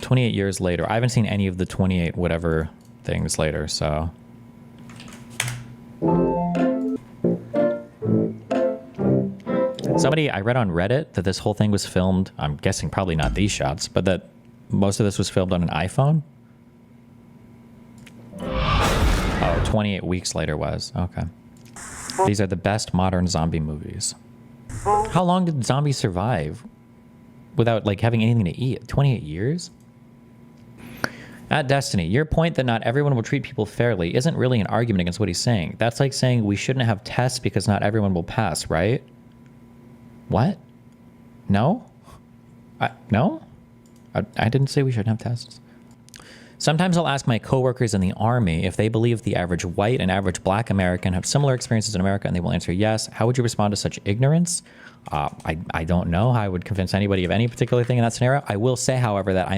28 years later. I haven't seen any of the 28 whatever things later, so. Somebody, I read on Reddit that this whole thing was filmed, I'm guessing probably not these shots, but that most of this was filmed on an iPhone. Oh, 28 weeks later was. Okay. These are the best modern zombie movies. How long did zombies survive without like having anything to eat? 28 years? At Destiny, your point that not everyone will treat people fairly isn't really an argument against what he's saying. That's like saying we shouldn't have tests because not everyone will pass, right? What? No? No? I didn't say we shouldn't have tests. Sometimes I'll ask my coworkers in the army if they believe the average white and average black American have similar experiences in America, and they will answer yes. How would you respond to such ignorance? I don't know how I would convince anybody of any particular thing in that scenario. I will say, however, that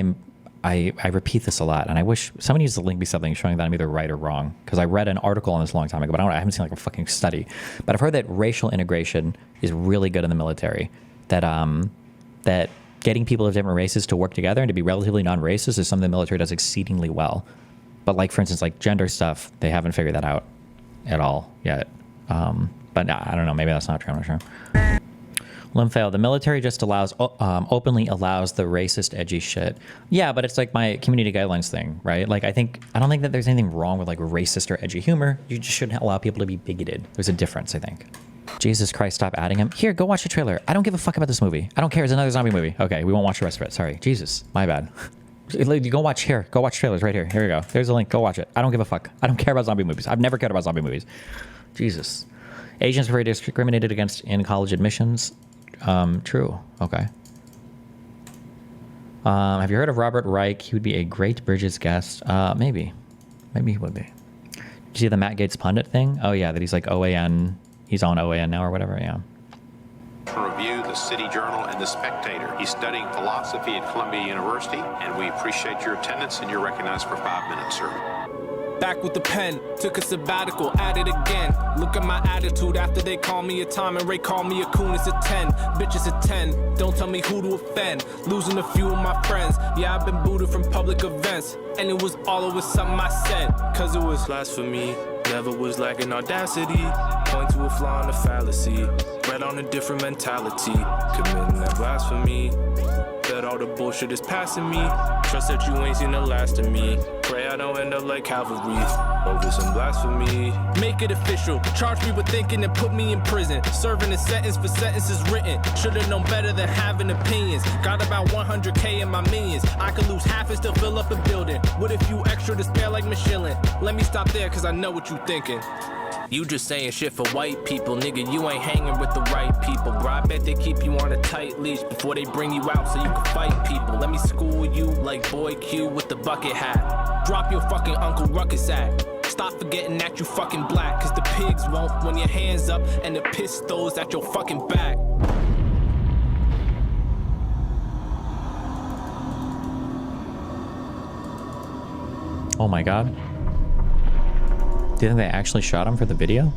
I repeat this a lot, and I wish somebody needs to link me something showing that I'm either right or wrong, because I read an article on this a long time ago, but I haven't seen like a fucking study. But I've heard that racial integration is really good in the military. That getting people of different races to work together and to be relatively non-racist is something the military does exceedingly well. But like, for instance, like gender stuff, they haven't figured that out at all yet. But I don't know, maybe that's not true, I'm not sure. Limfail, the military just openly allows the racist, edgy shit. Yeah, but it's like my community guidelines thing, right? Like, I don't think that there's anything wrong with like racist or edgy humor. You just shouldn't allow people to be bigoted. There's a difference, I think. Jesus Christ, stop adding him. Here, go watch the trailer. I don't give a fuck about this movie. I don't care. It's another zombie movie. Okay, we won't watch the rest of it. Sorry. Jesus, my bad. You go watch here. Go watch trailers right here. Here we go. There's a link. Go watch it. I don't give a fuck. I don't care about zombie movies. I've never cared about zombie movies. Jesus. Asians were discriminated against in college admissions. True. Okay. Have you heard of Robert Reich? He would be a great Bridges guest. Maybe. Maybe he would be. Did you see the Matt Gaetz pundit thing? Oh yeah, that he's like OAN. He's on OAN now or whatever, yeah. Review, the City Journal, and the Spectator. He's studying philosophy at Columbia University, and we appreciate your attendance, and you're recognized for 5 minutes, sir. Back with the pen, took a sabbatical, at it again. Look at my attitude after they call me a Tom and Ray call me a coon. It's a 10, bitches a 10. Don't tell me who to offend. Losing a few of my friends. Yeah, I've been booted from public events, and it was always something I said, cause it was blasphemy. Never was lacking audacity. Point to a flaw in a fallacy. Read on a different mentality. Committing that blasphemy. Bet all the bullshit is passing me. Trust that you ain't seen the last of me. Pray I don't end up like Calvary over some blasphemy. Make it official. Charge me with thinking and put me in prison. Serving a sentence for sentences written. Should've known better than having opinions. Got about 100K in my millions. I could lose half and still fill up a building. With a few extra to spare like Michelin. Let me stop there cause I know what you thinking. You just saying shit for white people, nigga, you ain't hanging with the right people, bro. I bet they keep you on a tight leash before they bring you out so you can fight people. Let me school you like Boy Q with the bucket hat. Drop your fucking Uncle Ruckus act. Stop forgetting that you fucking black, cause the pigs won't when your hands up and the pistols at your fucking back. Oh my god. Do you think they actually shot him for the video?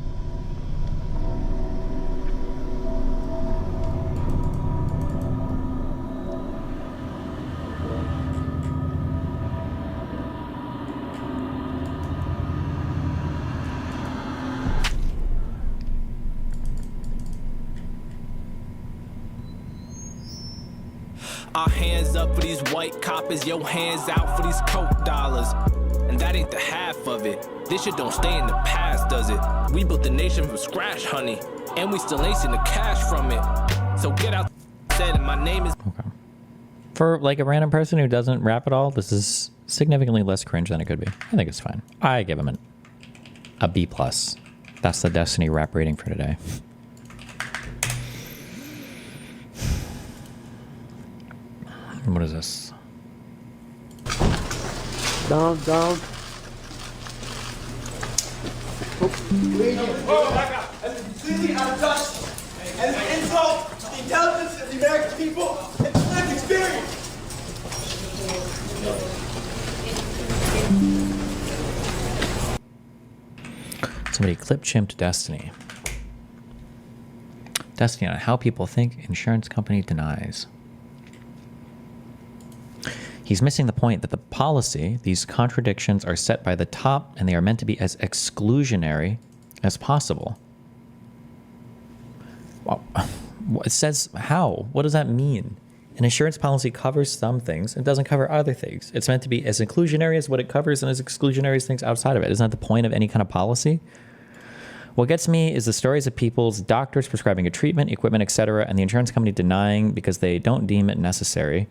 Our hands up for these white coppers, your hands out for these coke dollars. And that ain't the half of it. This shit don't stay in the past, does it? We built the nation from scratch, honey. And we still ain't seen the cash from it. So get out, said, and my name is... Okay. For like a random person who doesn't rap at all, this is significantly less cringe than it could be. I think it's fine. I give him a B+. That's the Destiny rap rating for today. What is this? Down. Oh, back up. That is completely out of touch. And an insult to the intelligence of the American people and the lived experience. Somebody clip chimped Destiny. Destiny on how people think insurance company denies. He's missing the point that the policy, these contradictions are set by the top and they are meant to be as exclusionary as possible. Well, it says how? What does that mean? An insurance policy covers some things and doesn't cover other things. It's meant to be as inclusionary as what it covers and as exclusionary as things outside of it. Isn't that the point of any kind of policy? What gets me is the stories of people's doctors prescribing a treatment, equipment, etc., and the insurance company denying because they don't deem it necessary.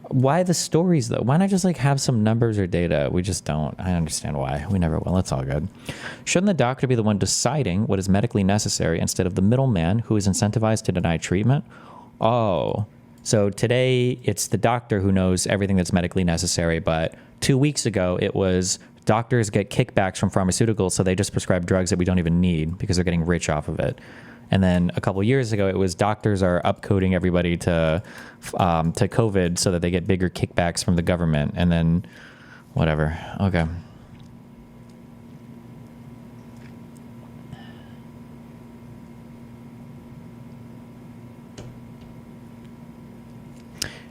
Why the stories, though? Why not just like have some numbers or data? We just don't. I understand why. We never will. It's all good. Shouldn't the doctor be the one deciding what is medically necessary instead of the middleman who is incentivized to deny treatment? Oh, so today it's the doctor who knows everything that's medically necessary, but 2 weeks ago it was doctors get kickbacks from pharmaceuticals, so they just prescribe drugs that we don't even need because they're getting rich off of it. And then a couple of years ago, it was doctors are upcoding everybody to COVID so that they get bigger kickbacks from the government. And then whatever. Okay.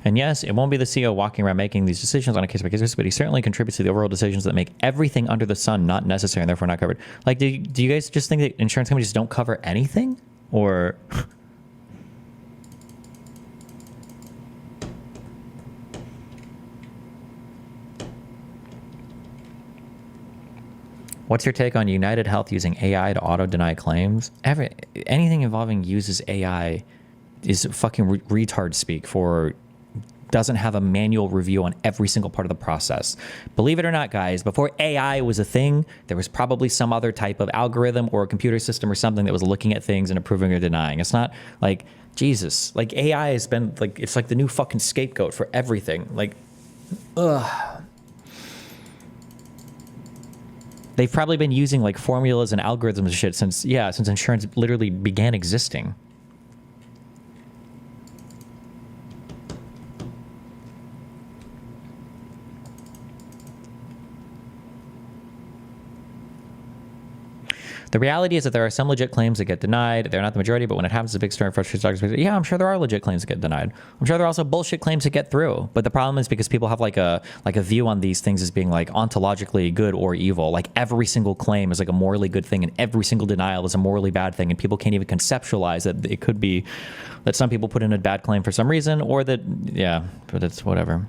And yes, it won't be the CEO walking around making these decisions on a case-by-case basis, but he certainly contributes to the overall decisions that make everything under the sun not necessary and therefore not covered. Like, do you guys just think that insurance companies don't cover anything? Or... What's your take on United Health using AI to auto-deny claims? Anything involving uses AI is fucking retard speak for... doesn't have a manual review on every single part of the process. Believe it or not, guys, before AI was a thing, there was probably some other type of algorithm or a computer system or something that was looking at things and approving or denying. It's not like, Jesus, like AI has been like, it's like the new fucking scapegoat for everything. Like, ugh. They've probably been using like formulas and algorithms and shit since insurance literally began existing. The reality is that there are some legit claims that get denied. They're not the majority, but when it happens, it's a big story and frustrates doctors. Yeah, I'm sure there are legit claims that get denied. I'm sure there are also bullshit claims that get through. But the problem is because people have like a view on these things as being like ontologically good or evil. Like every single claim is like a morally good thing and every single denial is a morally bad thing. And people can't even conceptualize that it could be that some people put in a bad claim for some reason or that, yeah, but it's whatever.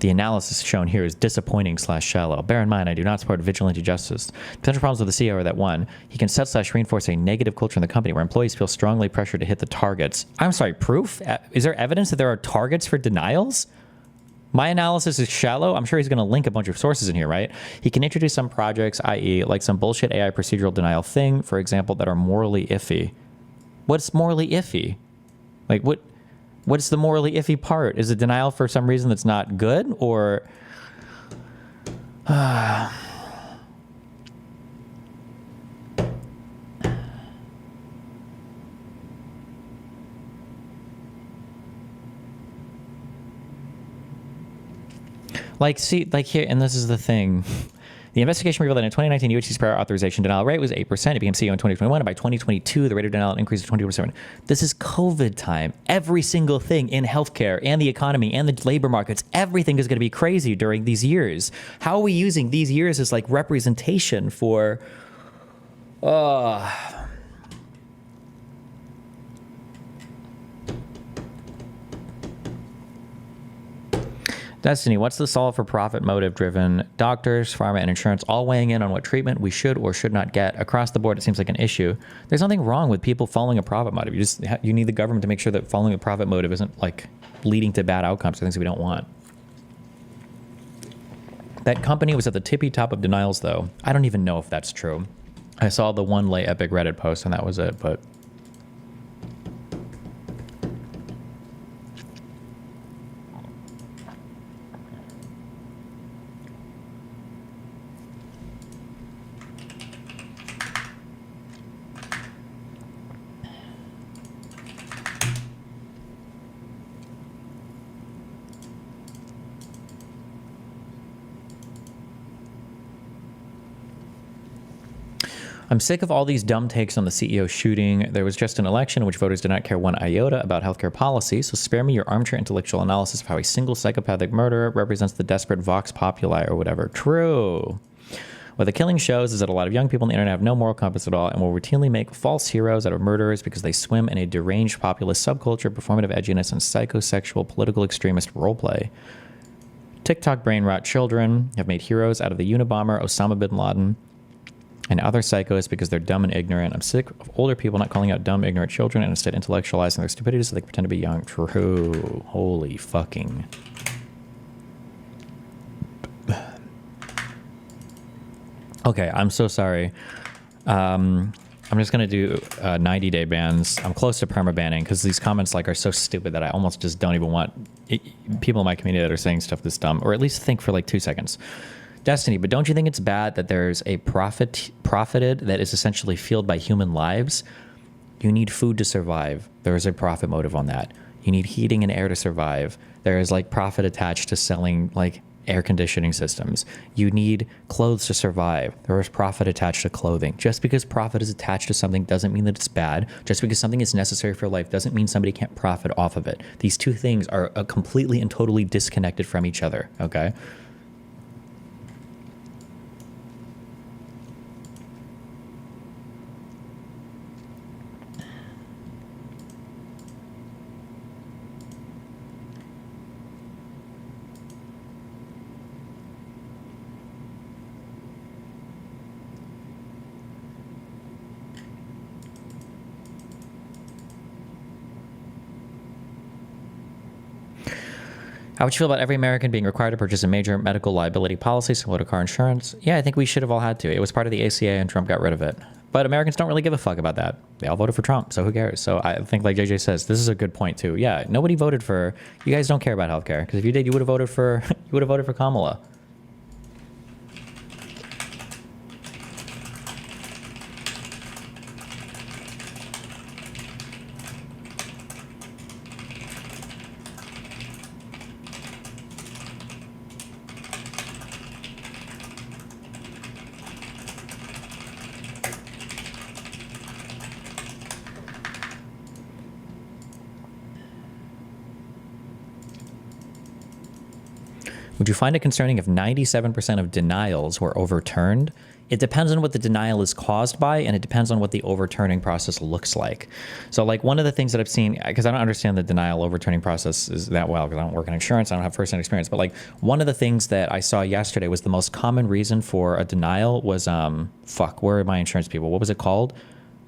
The analysis shown here is disappointing / shallow. Bear in mind, I do not support vigilante justice. Potential problems with the CEO are that one, he can set / reinforce a negative culture in the company where employees feel strongly pressured to hit the targets. I'm sorry, proof? Is there evidence that there are targets for denials? My analysis is shallow. I'm sure he's going to link a bunch of sources in here, right? He can introduce some projects, i.e. like some bullshit AI procedural denial thing, for example, that are morally iffy. What's morally iffy? Like what's the morally iffy part? Is it denial for some reason that's not good, or like, see, like here, and this is the thing. The investigation revealed that in 2019, UHC's prior authorization denial rate was 8%. It became CEO in 2021, and by 2022, the rate of denial increased to 20%. This is COVID time. Every single thing in healthcare and the economy and the labor markets, everything is going to be crazy during these years. How are we using these years as like representation for... Destiny, what's the solve for profit motive driven doctors, pharma, and insurance all weighing in on what treatment we should or should not get? Across the board, it seems like an issue. There's nothing wrong with people following a profit motive. You need the government to make sure that following a profit motive isn't like leading to bad outcomes or things that we don't want. That company was at the tippy top of denials, though. I don't even know if that's true. I saw the one lay epic Reddit post and that was it, but... I'm sick of all these dumb takes on the CEO shooting. There was just an election in which voters did not care one iota about healthcare policy, so spare me your armchair intellectual analysis of how a single psychopathic murderer represents the desperate vox populi or whatever. True. What the killing shows is that a lot of young people on the internet have no moral compass at all and will routinely make false heroes out of murderers because they swim in a deranged populist subculture, performative edginess, and psychosexual political extremist roleplay. TikTok brain rot children have made heroes out of the Unabomber, Osama bin Laden, and other psychos because they're dumb and ignorant. I'm sick of older people not calling out dumb, ignorant children and instead intellectualizing their stupidity so they can pretend to be young. True. Holy fucking... Okay, I'm so sorry. I'm just gonna do 90-day bans. I'm close to perma-banning because these comments like are so stupid that I almost just don't even want people in my community that are saying stuff this dumb, or at least think for like 2 seconds. Destiny, but don't you think it's bad that there's a profited that is essentially fueled by human lives? You need food to survive. There is a profit motive on that. You need heating and air to survive. There is like profit attached to selling like air conditioning systems. You need clothes to survive. There is profit attached to clothing. Just because profit is attached to something doesn't mean that it's bad. Just because something is necessary for life doesn't mean somebody can't profit off of it. These two things are completely and totally disconnected from each other, okay? How would you feel about every American being required to purchase a major medical liability policy similar to car insurance? Yeah, I think we should have all had to. It was part of the ACA and Trump got rid of it. But Americans don't really give a fuck about that. They all voted for Trump, so who cares? So I think like JJ says, this is a good point too. Yeah, nobody voted for, you guys don't care about healthcare. Because if you did, you would have voted for, Kamala. Would you find it concerning if 97% of denials were overturned? It depends on what the denial is caused by, and it depends on what the overturning process looks like. So like one of the things that I've seen, because I don't understand the denial overturning process is that well, because I don't work in insurance, I don't have first-hand experience, but like one of the things that I saw yesterday was the most common reason for a denial was, where are my insurance people? What was it called?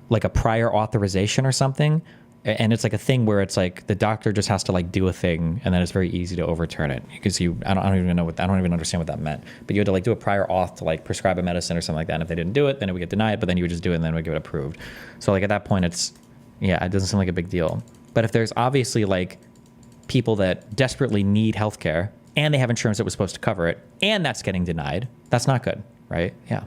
Like a prior authorization or something? And it's like a thing where it's like the doctor just has to like do a thing, and then it's very easy to overturn it because I don't even understand what that meant. But you had to like do a prior auth to like prescribe a medicine or something like that. And if they didn't do it, then it would get denied. But then you would just do it, and then it would get it approved. So like at that point, it doesn't seem like a big deal. But if there's obviously like people that desperately need healthcare and they have insurance that was supposed to cover it, and that's getting denied, that's not good, right? Yeah.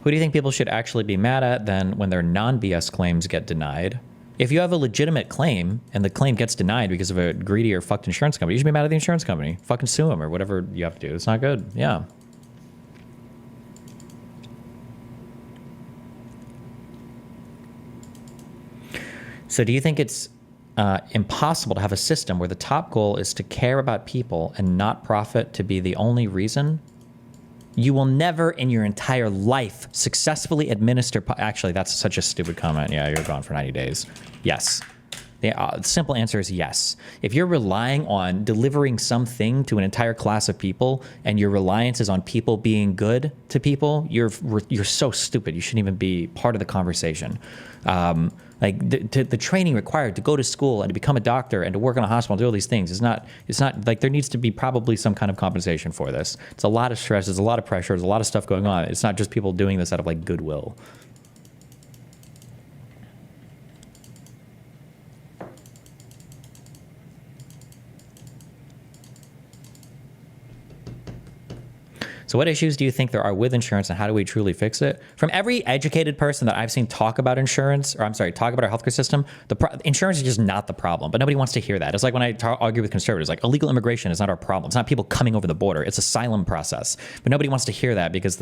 Who do you think people should actually be mad at then when their non-BS claims get denied? If you have a legitimate claim and the claim gets denied because of a greedy or fucked insurance company, you should be mad at the insurance company. Fucking sue them or whatever you have to do. It's not good. Yeah. So do you think it's impossible to have a system where the top goal is to care about people and not profit to be the only reason? You will never in your entire life successfully administer... Actually, that's such a stupid comment. Yeah, you're gone for 90 days. Yes. The simple answer is yes. If you're relying on delivering something to an entire class of people and your reliance is on people being good to people, you're so stupid. You shouldn't even be part of the conversation. Like the training required to go to school and to become a doctor and to work in a hospital and do all these things it's not like there needs to be probably some kind of compensation for this. It's a lot of stress, there's a lot of pressure, there's a lot of stuff going on. It's not just people doing this out of like goodwill. So what issues do you think there are with insurance, and how do we truly fix it? From every educated person that I've seen talk about insurance, or I'm sorry, talk about our healthcare system, insurance is just not the problem. But nobody wants to hear that. It's like when I argue with conservatives, like illegal immigration is not our problem. It's not people coming over the border. It's asylum process. But nobody wants to hear that because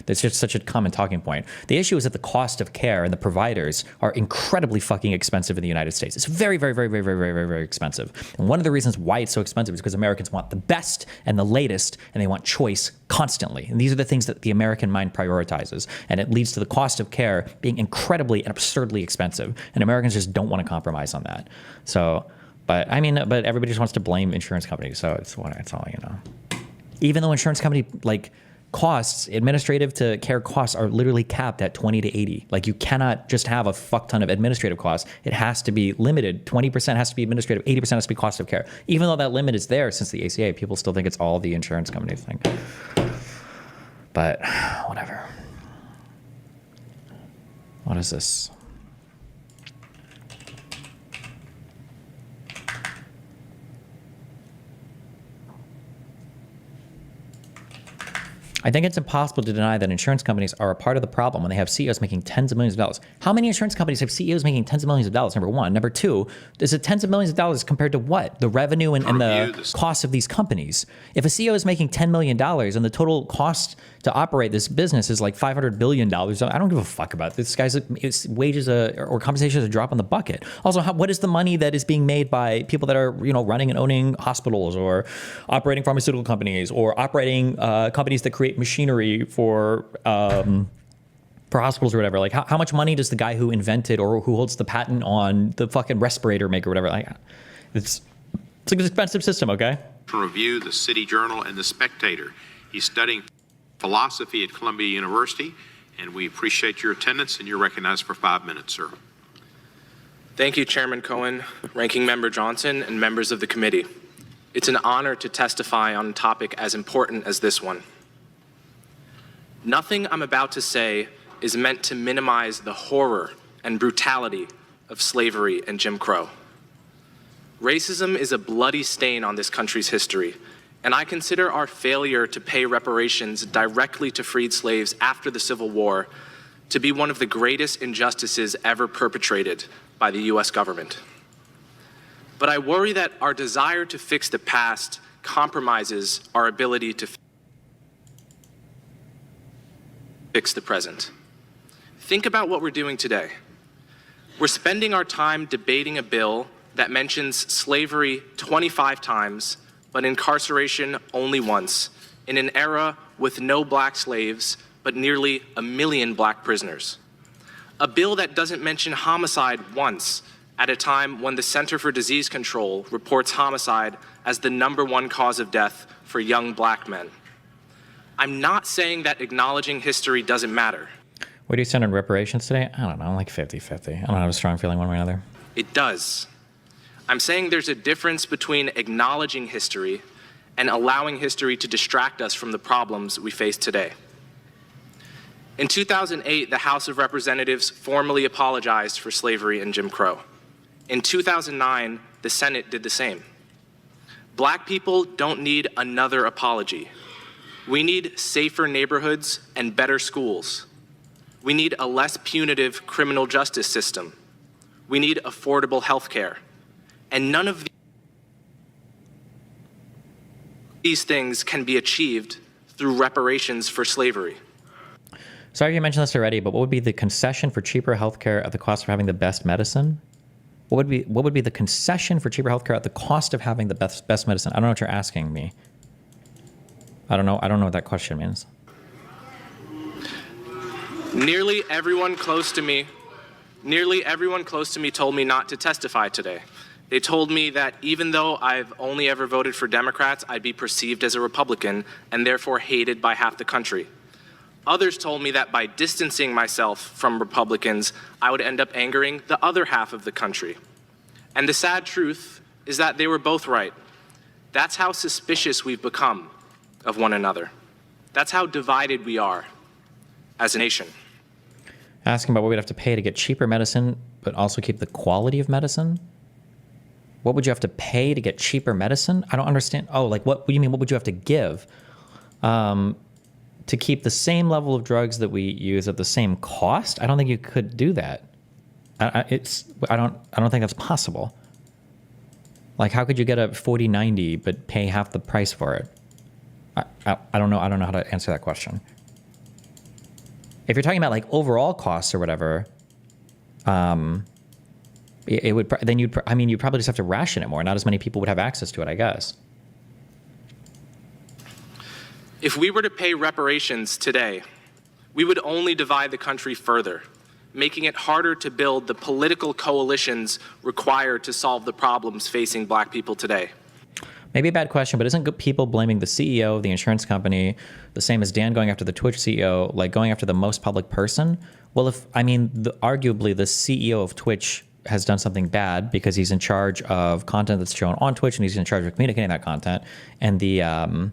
it's just such a common talking point. The issue is that the cost of care and the providers are incredibly fucking expensive in the United States. It's very, very, very, very, very, very, very, very expensive. And one of the reasons why it's so expensive is because Americans want the best and the latest, and they want choice constantly. And these are the things that the American mind prioritizes. And it leads to the cost of care being incredibly and absurdly expensive. And Americans just don't want to compromise on that. So, but everybody just wants to blame insurance companies. So it's all, Even though insurance company, costs, administrative to care costs are literally capped at 20 to 80. Like, you cannot just have a fuck ton of administrative costs. It has to be limited. 20% has to be administrative, 80% has to be cost of care. Even though that limit is there since the ACA, people still think it's all the insurance company thing. But whatever. What is this? I think it's impossible to deny that insurance companies are a part of the problem when they have CEOs making tens of millions of dollars. How many insurance companies have CEOs making tens of millions of dollars? Number one. Number two, is it tens of millions of dollars compared to what? The revenue and the cost of these companies. If a CEO is making $10 million and the total cost to operate this business is like $500 billion, I don't give a fuck about this. Guy's wages or compensation is a drop in the bucket. Also, what is the money that is being made by people that are running and owning hospitals or operating pharmaceutical companies or operating companies that create machinery for hospitals or whatever? Like, how much money does the guy who invented or who holds the patent on the fucking respirator make or whatever? It's an expensive system, okay? To review the City Journal and the Spectator. He's studying philosophy at Columbia University, and we appreciate your attendance, and you're recognized for 5 minutes, sir. Thank you, Chairman Cohen, Ranking Member Johnson, and members of the committee. It's an honor to testify on a topic as important as this one. Nothing I'm about to say is meant to minimize the horror and brutality of slavery and Jim Crow. Racism is a bloody stain on this country's history, and I consider our failure to pay reparations directly to freed slaves after the Civil War to be one of the greatest injustices ever perpetrated by the U.S. government. But I worry that our desire to fix the past compromises our ability to fix the present. Think about what we're doing today. We're spending our time debating a bill that mentions slavery 25 times, but incarceration only once, in an era with no black slaves, but nearly 1 million black prisoners. A bill that doesn't mention homicide once, at a time when the Center for Disease Control reports homicide as the #1 cause of death for young black men. I'm not saying that acknowledging history doesn't matter. Where do you stand on reparations today? I don't know, like 50-50. I don't have a strong feeling one way or another. It does. I'm saying there's a difference between acknowledging history and allowing history to distract us from the problems we face today. In 2008, the House of Representatives formally apologized for slavery and Jim Crow. In 2009, the Senate did the same. Black people don't need another apology. We need safer neighborhoods and better schools. We need a less punitive criminal justice system. We need affordable health care. And none of these things can be achieved through reparations for slavery. Sorry you mentioned this already, but what would be the concession for cheaper healthcare at the cost of having the best medicine? What would be the concession for cheaper healthcare at the cost of having the best medicine? I don't know what you're asking me. I don't know what that question means. Nearly everyone close to me told me not to testify today. They told me that even though I've only ever voted for Democrats, I'd be perceived as a Republican and therefore hated by half the country. Others told me that by distancing myself from Republicans, I would end up angering the other half of the country. And the sad truth is that they were both right. That's how suspicious we've become of one another. That's how divided we are as a nation. Asking about what we'd have to pay to get cheaper medicine, but also keep the quality of medicine? What would you have to pay to get cheaper medicine? I don't understand. Oh, like what do you mean? What would you have to give? to keep the same level of drugs that we use at the same cost, I don't think you could do that. I don't think that's possible. Like, how could you get a 40/90 but pay half the price for it? I don't know. I don't know how to answer that question. If you're talking about like overall costs or whatever, it would then you'd probably just have to ration it more. Not as many people would have access to it, I guess. If we were to pay reparations today, we would only divide the country further, making it harder to build the political coalitions required to solve the problems facing black people today. Maybe a bad question, but isn't people blaming the CEO of the insurance company the same as Dan going after the Twitch CEO, like going after the most public person? Well, arguably the CEO of Twitch has done something bad because he's in charge of content that's shown on Twitch and he's in charge of communicating that content, and the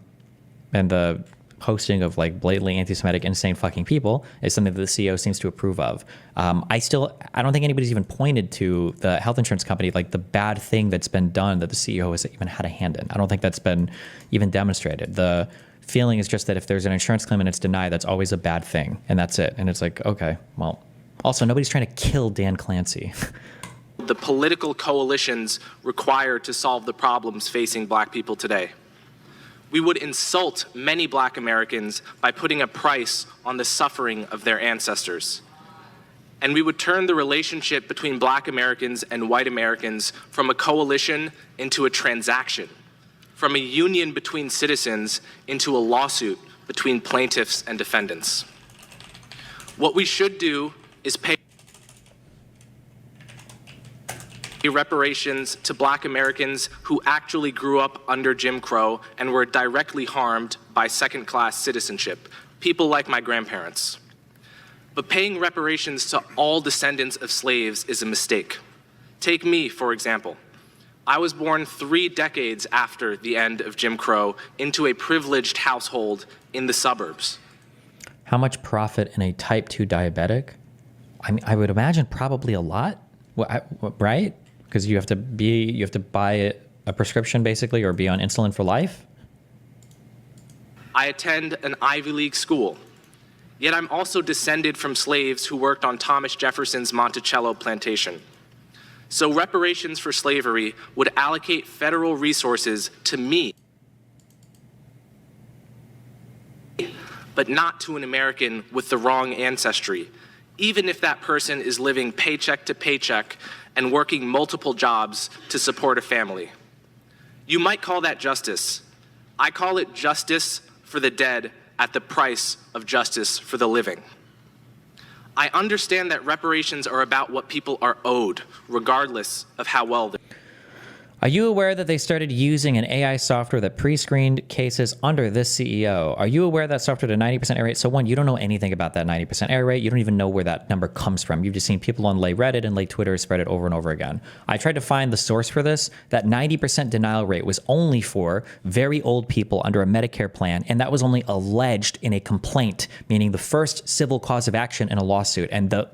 posting of like blatantly anti-Semitic, insane fucking people is something that the CEO seems to approve of. I don't think anybody's even pointed to the health insurance company, like the bad thing that's been done that the CEO has even had a hand in. I don't think that's been even demonstrated. The feeling is just that if there's an insurance claim and it's denied, that's always a bad thing. And that's it. And it's like, okay, well, also nobody's trying to kill Dan Clancy. The political coalitions required to solve the problems facing black people today. We would insult many black Americans by putting a price on the suffering of their ancestors. And we would turn the relationship between black Americans and white Americans from a coalition into a transaction, from a union between citizens into a lawsuit between plaintiffs and defendants. What we should do is pay reparations to black Americans who actually grew up under Jim Crow and were directly harmed by second-class citizenship, people like my grandparents. But paying reparations to all descendants of slaves is a mistake. Take me, for example. I was born 3 decades after the end of Jim Crow into a privileged household in the suburbs. How much profit in a type 2 diabetic? I would imagine probably a lot, right? Because you have to buy a prescription basically, or be on insulin for life. I attend an Ivy League school, yet I'm also descended from slaves who worked on Thomas Jefferson's Monticello plantation. So reparations for slavery would allocate federal resources to me, but not to an American with the wrong ancestry, even if that person is living paycheck to paycheck and working multiple jobs to support a family. You might call that justice. I call it justice for the dead at the price of justice for the living. I understand that reparations are about what people are owed, regardless of how well they're. Are you aware that they started using an AI software that pre-screened cases under this CEO? Are you aware that software had a 90% error rate? So one, you don't know anything about that 90% error rate. You don't even know where that number comes from. You've just seen people on lay Reddit and lay Twitter spread it over and over again. I tried to find the source for this. That 90% denial rate was only for very old people under a Medicare plan, and that was only alleged in a complaint, meaning the first civil cause of action in a lawsuit. And the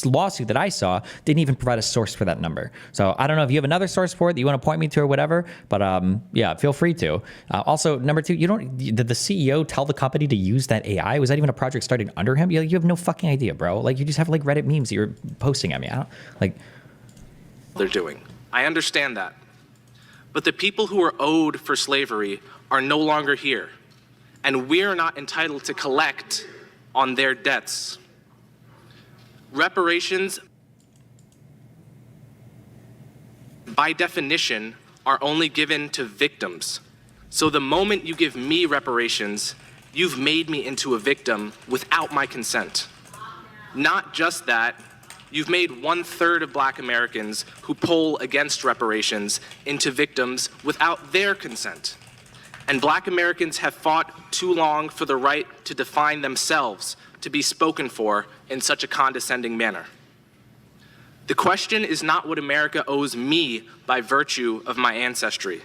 lawsuit that I saw didn't even provide a source for that number. So I don't know if you have another source for it that you want to point me to or whatever, but yeah, feel free to. Also, number two, did the CEO tell the company to use that AI? Was that even a project started under him? You have no fucking idea, bro. Like, you just have like Reddit memes that you're posting at me. They're doing. I understand that. But the people who are owed for slavery are no longer here, and we're not entitled to collect on their debts. Reparations, by definition, are only given to victims. So the moment you give me reparations, you've made me into a victim without my consent. Not just that, you've made 1/3 of black Americans who poll against reparations into victims without their consent. And black Americans have fought too long for the right to define themselves, to be spoken for in such a condescending manner. The question is not what America owes me by virtue of my ancestry.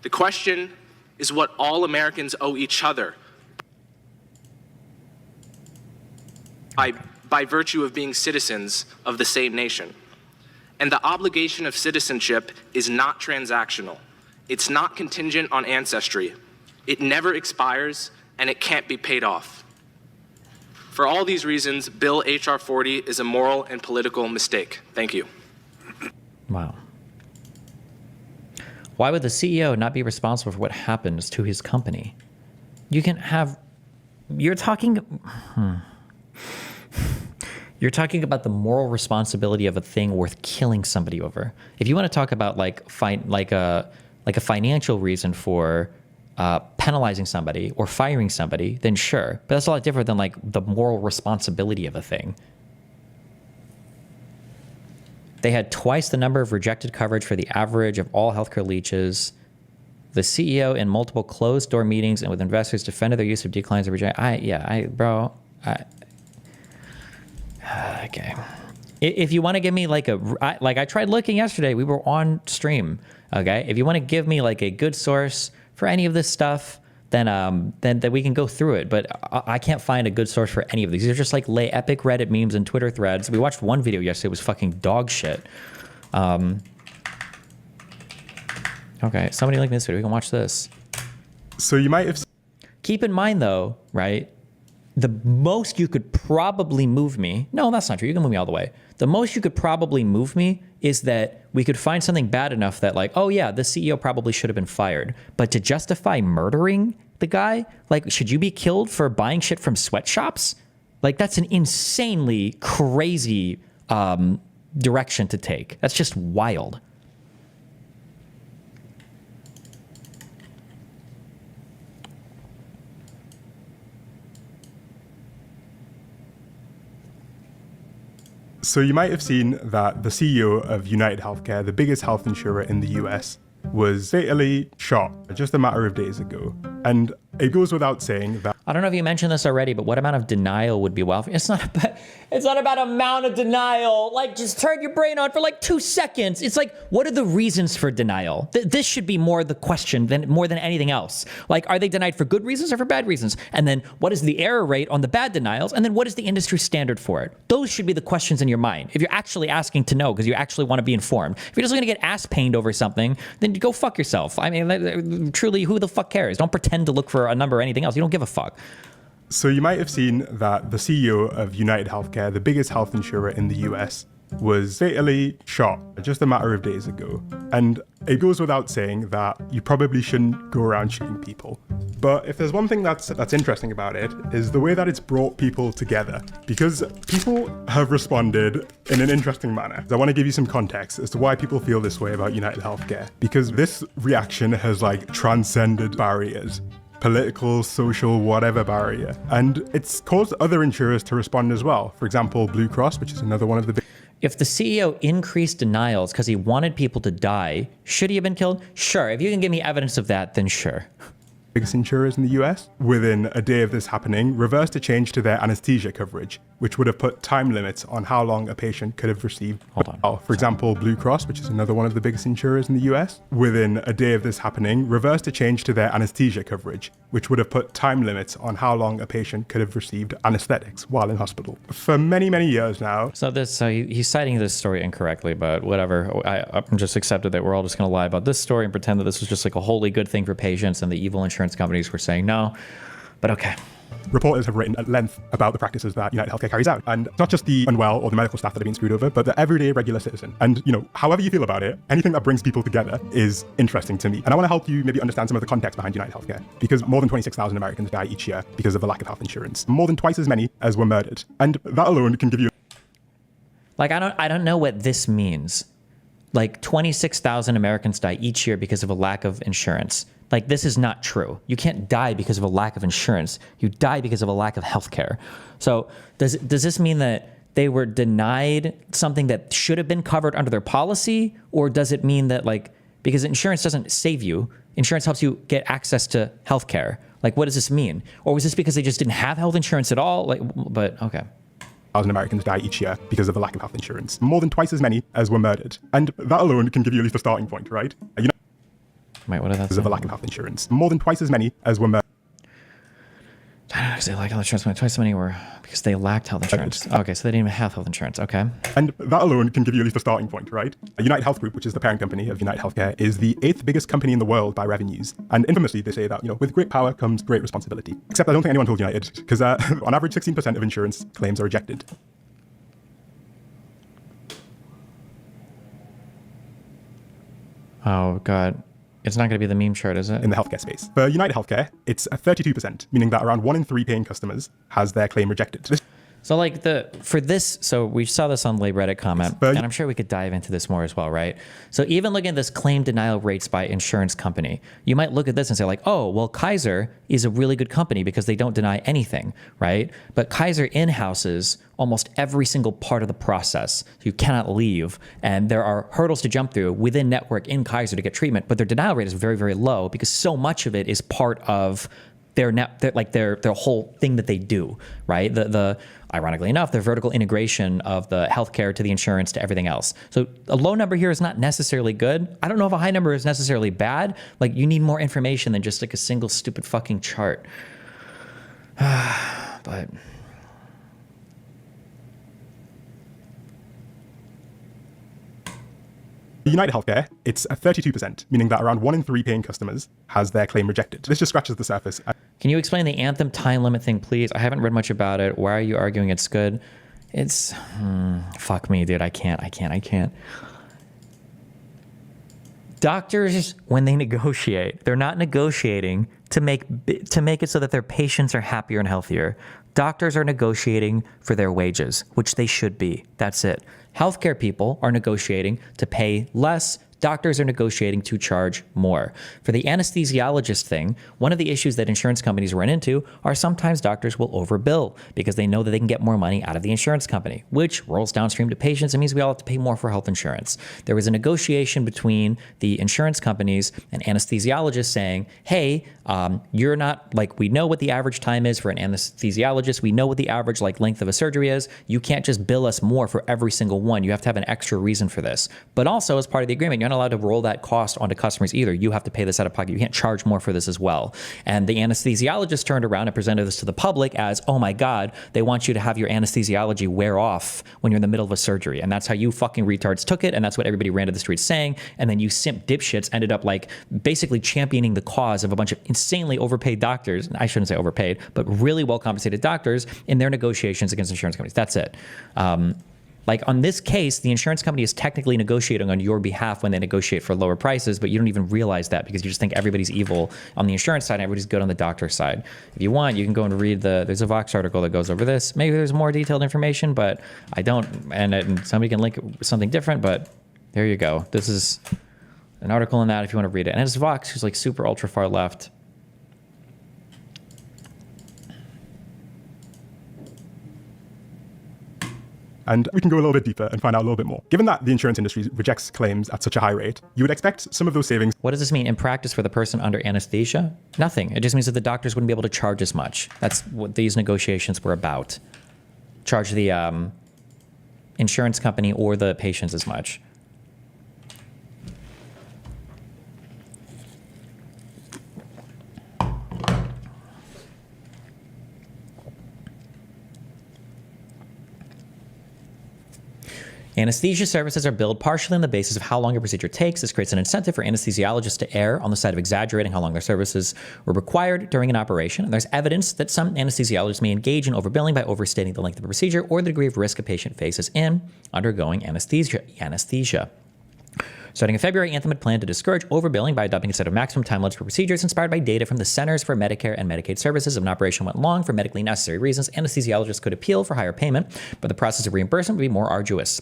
The question is what all Americans owe each other by virtue of being citizens of the same nation. And the obligation of citizenship is not transactional. It's not contingent on ancestry. It never expires, and it can't be paid off. For all these reasons, Bill H.R. 40 is a moral and political mistake. Thank you. Wow. Why would the CEO not be responsible for what happens to his company? You can have, you're talking about the moral responsibility of a thing worth killing somebody over. If you want to talk about like a financial reason for penalizing somebody or firing somebody, then sure. But that's a lot different than like the moral responsibility of a thing. They had twice the number of rejected coverage for the average of all healthcare leeches. The CEO in multiple closed-door meetings and with investors defended their use of declines of reject. Okay. If you want to give me like I tried looking yesterday, we were on stream. Okay. If you want to give me like a good source for any of this stuff, then we can go through it. But I can't find a good source for any of these. These are just like epic Reddit memes and Twitter threads. We watched one video yesterday. It was fucking dog shit. Okay, somebody link this video. We can watch this. So you might have... Keep in mind though, right? The most you could probably move me... No, that's not true. You can move me all the way. The most you could probably move me is that we could find something bad enough that like, oh yeah, the CEO probably should have been fired. But to justify murdering the guy, like, should you be killed for buying shit from sweatshops? Like, that's an insanely crazy direction to take. That's just wild. So you might have seen that the CEO of UnitedHealthcare, the biggest health insurer in the US, was fatally shot just a matter of days ago. And it goes without saying that... I don't know if you mentioned this already, but what amount of denial would be welfare? It's not about amount of denial. Like, just turn your brain on for like 2 seconds. It's like, what are the reasons for denial? This should be more the question more than anything else. Like, are they denied for good reasons or for bad reasons? And then what is the error rate on the bad denials? And then what is the industry standard for it? Those should be the questions in your mind. If you're actually asking to know, because you actually want to be informed. If you're just going to get ass pained over something, then go fuck yourself. I mean, truly, who the fuck cares? Don't pretend to look for a number or anything else. You don't give a fuck. So you might have seen that the CEO of UnitedHealthcare, the biggest health insurer in the US, was fatally shot just a matter of days ago. And it goes without saying that you probably shouldn't go around shooting people. But if there's one thing that's interesting about it, is the way that it's brought people together. Because people have responded in an interesting manner. I want to give you some context as to why people feel this way about UnitedHealthcare. Because this reaction has like transcended barriers. Political, social, whatever barrier. And it's caused other insurers to respond as well. For example, Blue Cross, which is another one of the big... If the CEO increased denials because he wanted people to die, should he have been killed? Sure. If you can give me evidence of that, then sure. Biggest insurers in the US, within a day of this happening, reversed a change to their anesthesia coverage, which would have put time limits on how long a patient could have received. Hold on. For example, Blue Cross, which is another one of the biggest insurers in the US, within a day of this happening, reversed a change to their anesthesia coverage, which would have put time limits on how long a patient could have received anesthetics while in hospital. For many, many years now. So he's citing this story incorrectly, but whatever. I'm just accepted that we're all just going to lie about this story and pretend that this was just like a wholly good thing for patients and the evil insurance companies were saying no. But okay. Reporters have written at length about the practices that UnitedHealthcare carries out. And not just the unwell or the medical staff that are being screwed over, but the everyday regular citizen. And, however you feel about it, anything that brings people together is interesting to me. And I want to help you maybe understand some of the context behind UnitedHealthcare. Because more than 26,000 Americans die each year because of the lack of health insurance. More than twice as many as were murdered. And that alone can give you... Like, I don't know what this means. Like, 26,000 Americans die each year because of a lack of insurance. Like, this is not true. You can't die because of a lack of insurance. You die because of a lack of healthcare. So does this mean that they were denied something that should have been covered under their policy? Or does it mean that, like, because insurance doesn't save you, insurance helps you get access to healthcare? Like, what does this mean? Or was this because they just didn't have health insurance at all? Like, but okay. 1,000 Americans die each year because of the lack of health insurance. More than twice as many as were murdered. And that alone can give you at least a starting point, right? Wait, what did that say? Because of the lack of health insurance. More than twice as many as were murdered. Because they lack health insurance money twice as many were because they lacked health insurance. Okay, so they didn't even have health insurance. Okay. And that alone can give you at least a starting point, right? United Health Group, which is the parent company of UnitedHealthcare, is the 8th biggest company in the world by revenues. And infamously, they say that, with great power comes great responsibility. Except I don't think anyone told United, because on average, 16% of insurance claims are rejected. Oh, God. It's not going to be the meme chart, is it? In the healthcare space. For UnitedHealthcare, it's 32%, meaning that around 1 in 3 paying customers has their claim rejected. So like so we saw this on Labor Reddit comment, and I'm sure we could dive into this more as well, right? So even looking at this claim denial rates by insurance company, you might look at this and say like, oh, well, Kaiser is a really good company because they don't deny anything, right? But Kaiser in-houses almost every single part of the process. You cannot leave, and there are hurdles to jump through within network in Kaiser to get treatment, but their denial rate is very, very low because so much of it is part of their whole thing that they do, right? The ironically enough, their vertical integration of the healthcare to the insurance to everything else. So a low number here is not necessarily good. I don't know if a high number is necessarily bad. Like you need more information than just like a single stupid fucking chart. But UnitedHealthcare, it's 32%, meaning that around 1 in 3 paying customers has their claim rejected. This just scratches the surface. Can you explain the Anthem time limit thing, please? I haven't read much about it. Why are you arguing it's good? It's... fuck me, dude. I can't. Doctors, when they negotiate, they're not negotiating to make it so that their patients are happier and healthier. Doctors are negotiating for their wages, which they should be. That's it. Healthcare people are negotiating to pay less. Doctors are negotiating to charge more. For the anesthesiologist thing, one of the issues that insurance companies run into are sometimes doctors will overbill because they know that they can get more money out of the insurance company, which rolls downstream to patients. It means we all have to pay more for health insurance. There was a negotiation between the insurance companies and anesthesiologists saying, hey, you're not, like, we know what the average time is for an anesthesiologist. We know what the average length of a surgery is. You can't just bill us more for every single one. You have to have an extra reason for this. But also, as part of the agreement, you're not allowed to roll that cost onto customers either. You have to pay this out of pocket. You can't charge more for this as well. And the anesthesiologist turned around and presented this to the public as, oh my God, they want you to have your anesthesiology wear off when you're in the middle of a surgery. And that's how you fucking retards took it. And that's what everybody ran to the streets saying. And then you simp dipshits ended up basically championing the cause of a bunch of insanely overpaid doctors. I shouldn't say overpaid, but really well compensated doctors in their negotiations against insurance companies. That's it. On this case, the insurance company is technically negotiating on your behalf when they negotiate for lower prices, but you don't even realize that because you just think everybody's evil on the insurance side and everybody's good on the doctor side. If you want, you can go and read there's a Vox article that goes over this. Maybe there's more detailed information, but I don't, and somebody can link it with something different, but there you go. This is an article on that if you want to read it. And it's Vox, who's super ultra far left. And we can go a little bit deeper and find out a little bit more. Given that the insurance industry rejects claims at such a high rate, you would expect some of those savings. What does this mean in practice for the person under anesthesia? Nothing. It just means that the doctors wouldn't be able to charge as much. That's what these negotiations were about. Charge the insurance company or the patients as much. Anesthesia services are billed partially on the basis of how long a procedure takes. This creates an incentive for anesthesiologists to err on the side of exaggerating how long their services were required during an operation. And there's evidence that some anesthesiologists may engage in overbilling by overstating the length of a procedure or the degree of risk a patient faces in undergoing anesthesia. Starting in February, Anthem had planned to discourage overbilling by adopting a set of maximum time limits for procedures inspired by data from the Centers for Medicare and Medicaid Services. If an operation went long for medically necessary reasons, anesthesiologists could appeal for higher payment, but the process of reimbursement would be more arduous.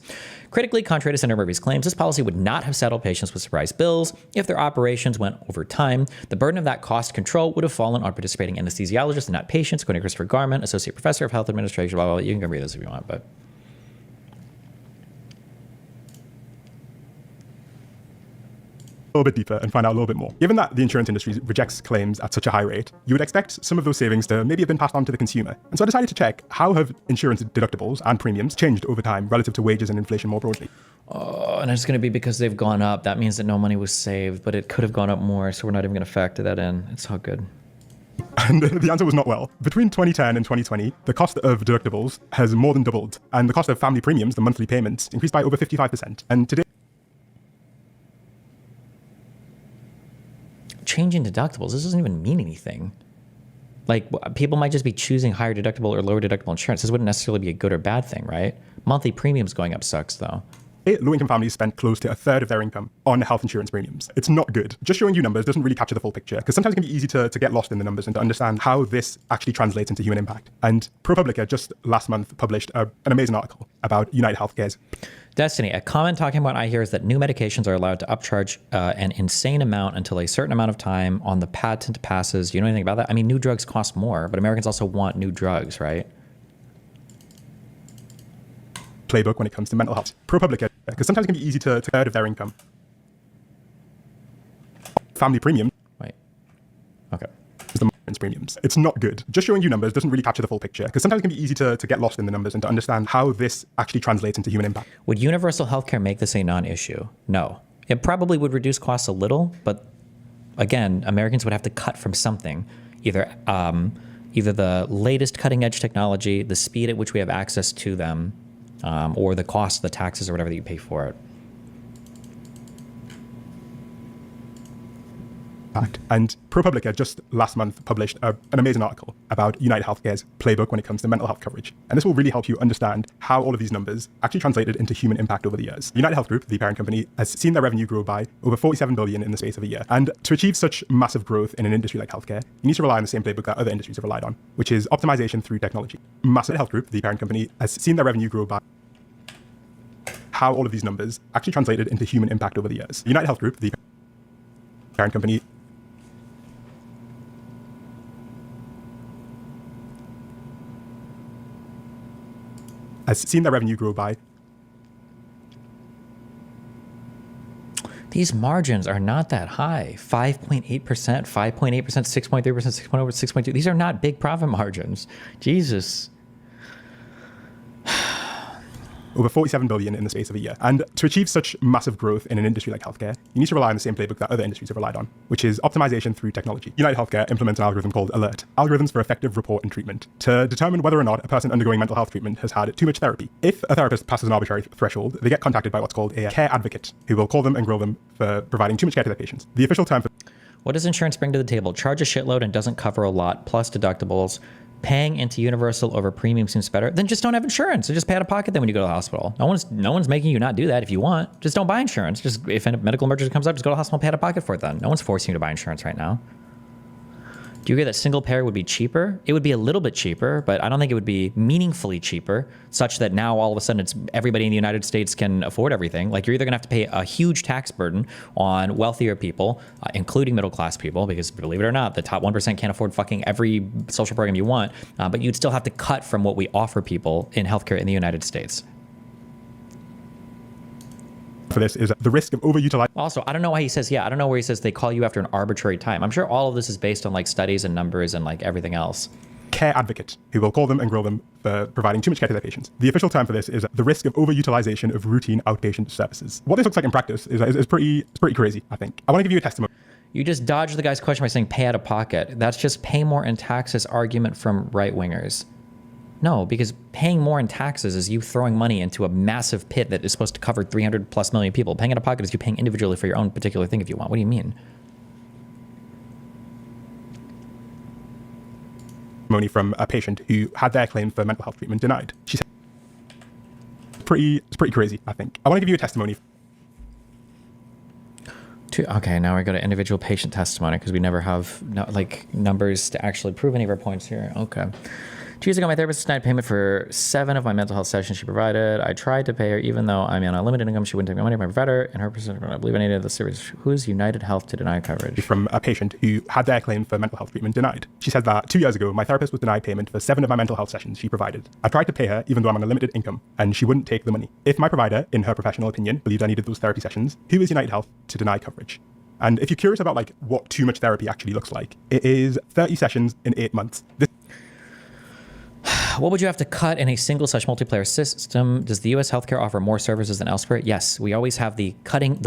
Critically, contrary to Senator Murphy's claims, this policy would not have saddled patients with surprise bills if their operations went over time. The burden of that cost control would have fallen on participating anesthesiologists and not patients, according to Christopher Garment, Associate Professor of Health Administration, blah, blah, blah. You can go read this if you want, but... A little bit deeper and find out a little bit more. Given that the insurance industry rejects claims at such a high rate, you would expect some of those savings to maybe have been passed on to the consumer. And so I decided to check how have insurance deductibles and premiums changed over time relative to wages and inflation more broadly. Oh, and it's going to be because they've gone up. That means that no money was saved, but it could have gone up more, so we're not even going to factor that in. It's all good. And the answer was not well. Between 2010 and 2020, the cost of deductibles has more than doubled, and the cost of family premiums, the monthly payments, increased by over 55%. And today, changing deductibles, this doesn't even mean anything. Like, people might just be choosing higher deductible or lower deductible insurance. This wouldn't necessarily be a good or bad thing, right? Monthly premiums going up sucks, though. low-income families spend close to a third of their income on health insurance premiums. It's not good. Just showing you numbers doesn't really capture the full picture, because sometimes it can be easy to get lost in the numbers and to understand how this actually translates into human impact. And ProPublica just last month published an amazing article about UnitedHealthcare's Destiny, a common talking point I hear is that new medications are allowed to upcharge an insane amount until a certain amount of time on the patent passes. You know anything about that? I mean, new drugs cost more, but Americans also want new drugs, right? playbook when it comes to mental health. ProPublica, because sometimes it can be easy to third of their income. Family premium. Wait. Okay. Is the insurance premiums. It's not good. Just showing you numbers doesn't really capture the full picture, because sometimes it can be easy to get lost in the numbers and to understand how this actually translates into human impact. Would universal healthcare make this a non-issue? No. It probably would reduce costs a little, but again, Americans would have to cut from something. Either the latest cutting edge technology, the speed at which we have access to them, or the cost of the taxes or whatever that you pay for it. And ProPublica just last month published an amazing article about UnitedHealthcare's playbook when it comes to mental health coverage. And this will really help you understand how all of these numbers actually translated into human impact over the years. UnitedHealth Group, the parent company, has seen their revenue grow by over $47 billion in the space of a year. And to achieve such massive growth in an industry like healthcare, you need to rely on the same playbook that other industries have relied on, which is optimization through technology. Massive Health Group, the parent company, has seen their revenue grow by how all of these numbers actually translated into human impact over the years. UnitedHealth Group, the parent company, has seen their revenue grow by. These margins are not that high. 5.8%, 5.8%, 6.3%, 6.0%, 6.2%. These are not big profit margins. Jesus. Over $47 billion in the space of a year. And to achieve such massive growth in an industry like healthcare, you need to rely on the same playbook that other industries have relied on, which is optimization through technology. UnitedHealthcare implements an algorithm called ALERT, Algorithms for Effective Report and Treatment, to determine whether or not a person undergoing mental health treatment has had too much therapy. If a therapist passes an arbitrary threshold, they get contacted by what's called a care advocate, who will call them and grill them for providing too much care to their patients. The official term for what does insurance bring to the table? Charge a shitload and doesn't cover a lot, plus deductibles. Paying into universal over premium seems better. Then just don't have insurance. Just pay out of pocket then when you go to the hospital. No one's making you not do that if you want. Just don't buy insurance. Just if a medical emergency comes up, just go to the hospital and pay out of pocket for it then. No one's forcing you to buy insurance right now. Do you agree that single payer would be cheaper? It would be a little bit cheaper, but I don't think it would be meaningfully cheaper, such that now all of a sudden it's everybody in the United States can afford everything. Like, you're either gonna have to pay a huge tax burden on wealthier people, including middle class people, because believe it or not, the top 1% can't afford fucking every social program you want, but you'd still have to cut from what we offer people in healthcare in the United States. for this is the risk of overutilization. Also, I don't know why he says, I don't know where he says they call you after an arbitrary time. I'm sure all of this is based on like studies and numbers and like everything else. Care advocate, who will call them and grill them for providing too much care to their patients. The official term for this is the risk of overutilization of routine outpatient services. What this looks like in practice is pretty crazy, I think. I want to give you a testimony. You just dodged the guy's question by saying pay out of pocket. That's just pay more in taxes argument from right-wingers. No, because paying more in taxes is you throwing money into a massive pit that is supposed to cover 300 plus million people. Paying out of pocket is you paying individually for your own particular thing if you want. What do you mean? Testimony from a patient who had their claim for mental health treatment denied. She said, it's pretty crazy, I think. I want to give you a testimony. Okay, now we go to individual patient testimony because we never have numbers to actually prove any of our points here. Okay. 2 years ago, my therapist denied payment for 7 of my mental health sessions she provided. I tried to pay her even though I'm on a limited income. She wouldn't take my money. My provider and her person, I believe any of the service. Who is United Health to deny coverage? From a patient who had their claim for mental health treatment denied. She said that 2 years ago, my therapist was denied payment for 7 of my mental health sessions she provided. I tried to pay her even though I'm on a limited income, and she wouldn't take the money. If my provider, in her professional opinion, believed I needed those therapy sessions, who is United Health to deny coverage? And if you're curious about what too much therapy actually looks like, it is 30 sessions in 8 months. What would you have to cut in a single such multiplayer system? Does the U.S. healthcare offer more services than elsewhere? Yes, we always have the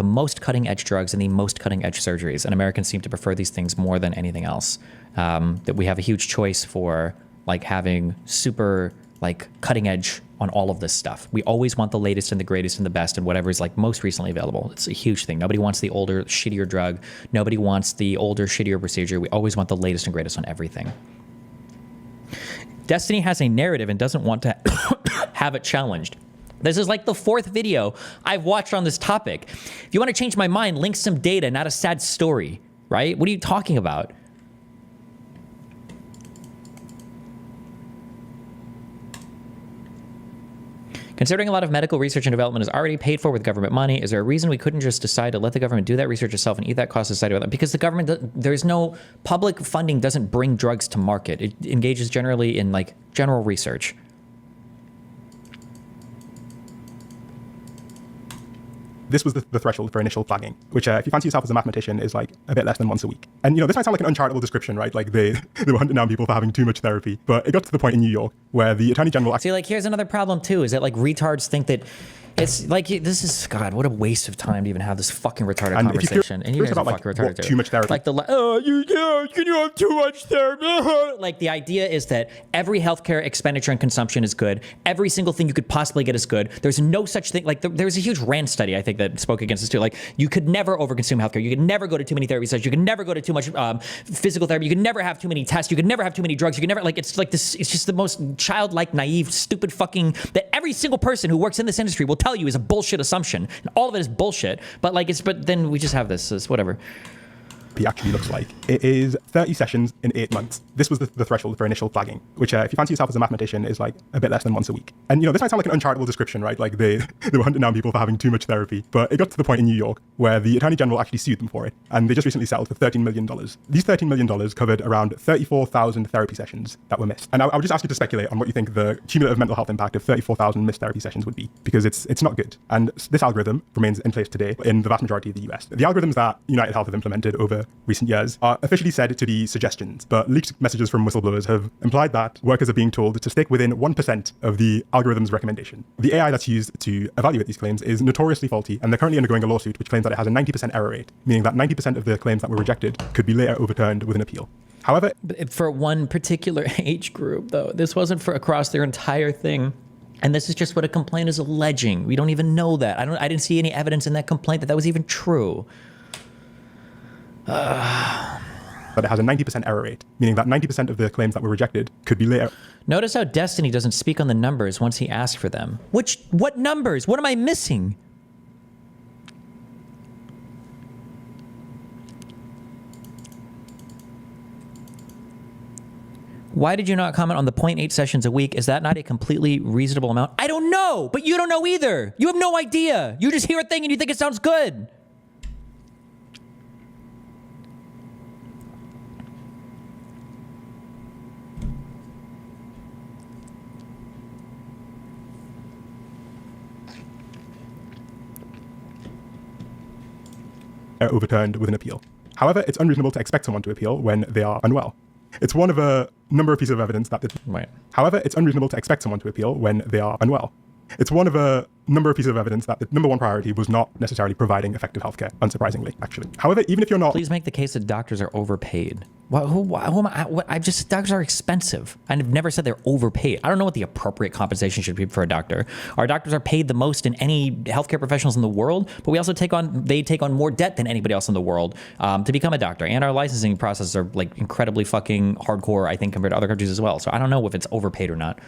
most cutting edge drugs and the most cutting edge surgeries, and Americans seem to prefer these things more than anything else. That we have a huge choice for like having super like cutting edge on all of this stuff. We always want the latest and the greatest and the best and whatever is like most recently available. It's a huge thing. Nobody wants the older, shittier drug. Nobody wants the older, shittier procedure. We always want the latest and greatest on everything. Destiny has a narrative and doesn't want to have it challenged. This is like the 4th video I've watched on this topic. If you want to change my mind, link some data, not a sad story, right? What are you talking about? Considering a lot of medical research and development is already paid for with government money, is there a reason we couldn't just decide to let the government do that research itself and eat that cost aside? Because the government, there's no public funding doesn't bring drugs to market. It engages generally in like general research. This was the threshold for initial flagging, which if you fancy yourself as a mathematician is like a bit less than once a week. And this might sound like an uncharitable description, right? Like they were hunting down people for having too much therapy, but it got to the point in New York where the Attorney General... See, like here's another problem too, is that like retards think that it's like, this is, God, what a waste of time to even have this fucking retarded conversation. And you guys are fucking retarded too. Too much therapy. Like you have too much therapy. Like the idea is that every healthcare expenditure and consumption is good. Every single thing you could possibly get is good. There's no such thing. Like there's a huge RAND study, I think, that spoke against this too. Like you could never overconsume healthcare. You could never go to too many therapy sessions. You could never go to too much physical therapy. You could never have too many tests. You could never have too many drugs. You could never, like, it's like this. It's just the most childlike, naive, stupid fucking, that every single person who works in this industry will tell you is a bullshit assumption, and all of it is bullshit. But like but then we just have this whatever. Actually looks like. It is 30 sessions in 8 months. This was the threshold for initial flagging, which if you fancy yourself as a mathematician is like a bit less than once a week. And this might sound like an uncharitable description, right? Like they were hunting down people for having too much therapy, but it got to the point in New York where the Attorney General actually sued them for it, and they just recently settled for $13 million. These $13 million covered around 34,000 therapy sessions that were missed. And I would just ask you to speculate on what you think the cumulative mental health impact of 34,000 missed therapy sessions would be, because it's not good. And this algorithm remains in place today in the vast majority of the US. The algorithms that UnitedHealth have implemented over recent years are officially said to be suggestions, but leaked messages from whistleblowers have implied that workers are being told to stick within 1% of the algorithm's recommendation. The AI that's used to evaluate these claims is notoriously faulty, and they're currently undergoing a lawsuit which claims that it has a 90% error rate, meaning that 90% of the claims that were rejected could be later overturned with an appeal. However, for one particular age group, though, this wasn't for across their entire thing. And this is just what a complaint is alleging. We don't even know that. I didn't see any evidence in that complaint that was even true. But it has a 90% error rate, meaning that 90% of the claims that were rejected could be later. Notice how Destiny doesn't speak on the numbers once he asked for them. What numbers? What am I missing? Why did you not comment on the 0.8 sessions a week? Is that not a completely reasonable amount? I don't know, but you don't know either. You have no idea. You just hear a thing and you think it sounds good. Overturned with an appeal. However, it's unreasonable to expect someone to appeal when they are unwell. It's one of a number of pieces of evidence that... However, it's unreasonable to expect someone to appeal when they are unwell. It's one of a number of pieces of evidence that the number one priority was not necessarily providing effective healthcare, unsurprisingly, actually. However, even if you're not... Please make the case that doctors are overpaid. Who am I? Doctors are expensive. I've never said they're overpaid. I don't know what the appropriate compensation should be for a doctor. Our doctors are paid the most in any healthcare professionals in the world, but we also take on more debt than anybody else in the world to become a doctor. And our licensing processes are like incredibly fucking hardcore, I think, compared to other countries as well. So I don't know if it's overpaid or not.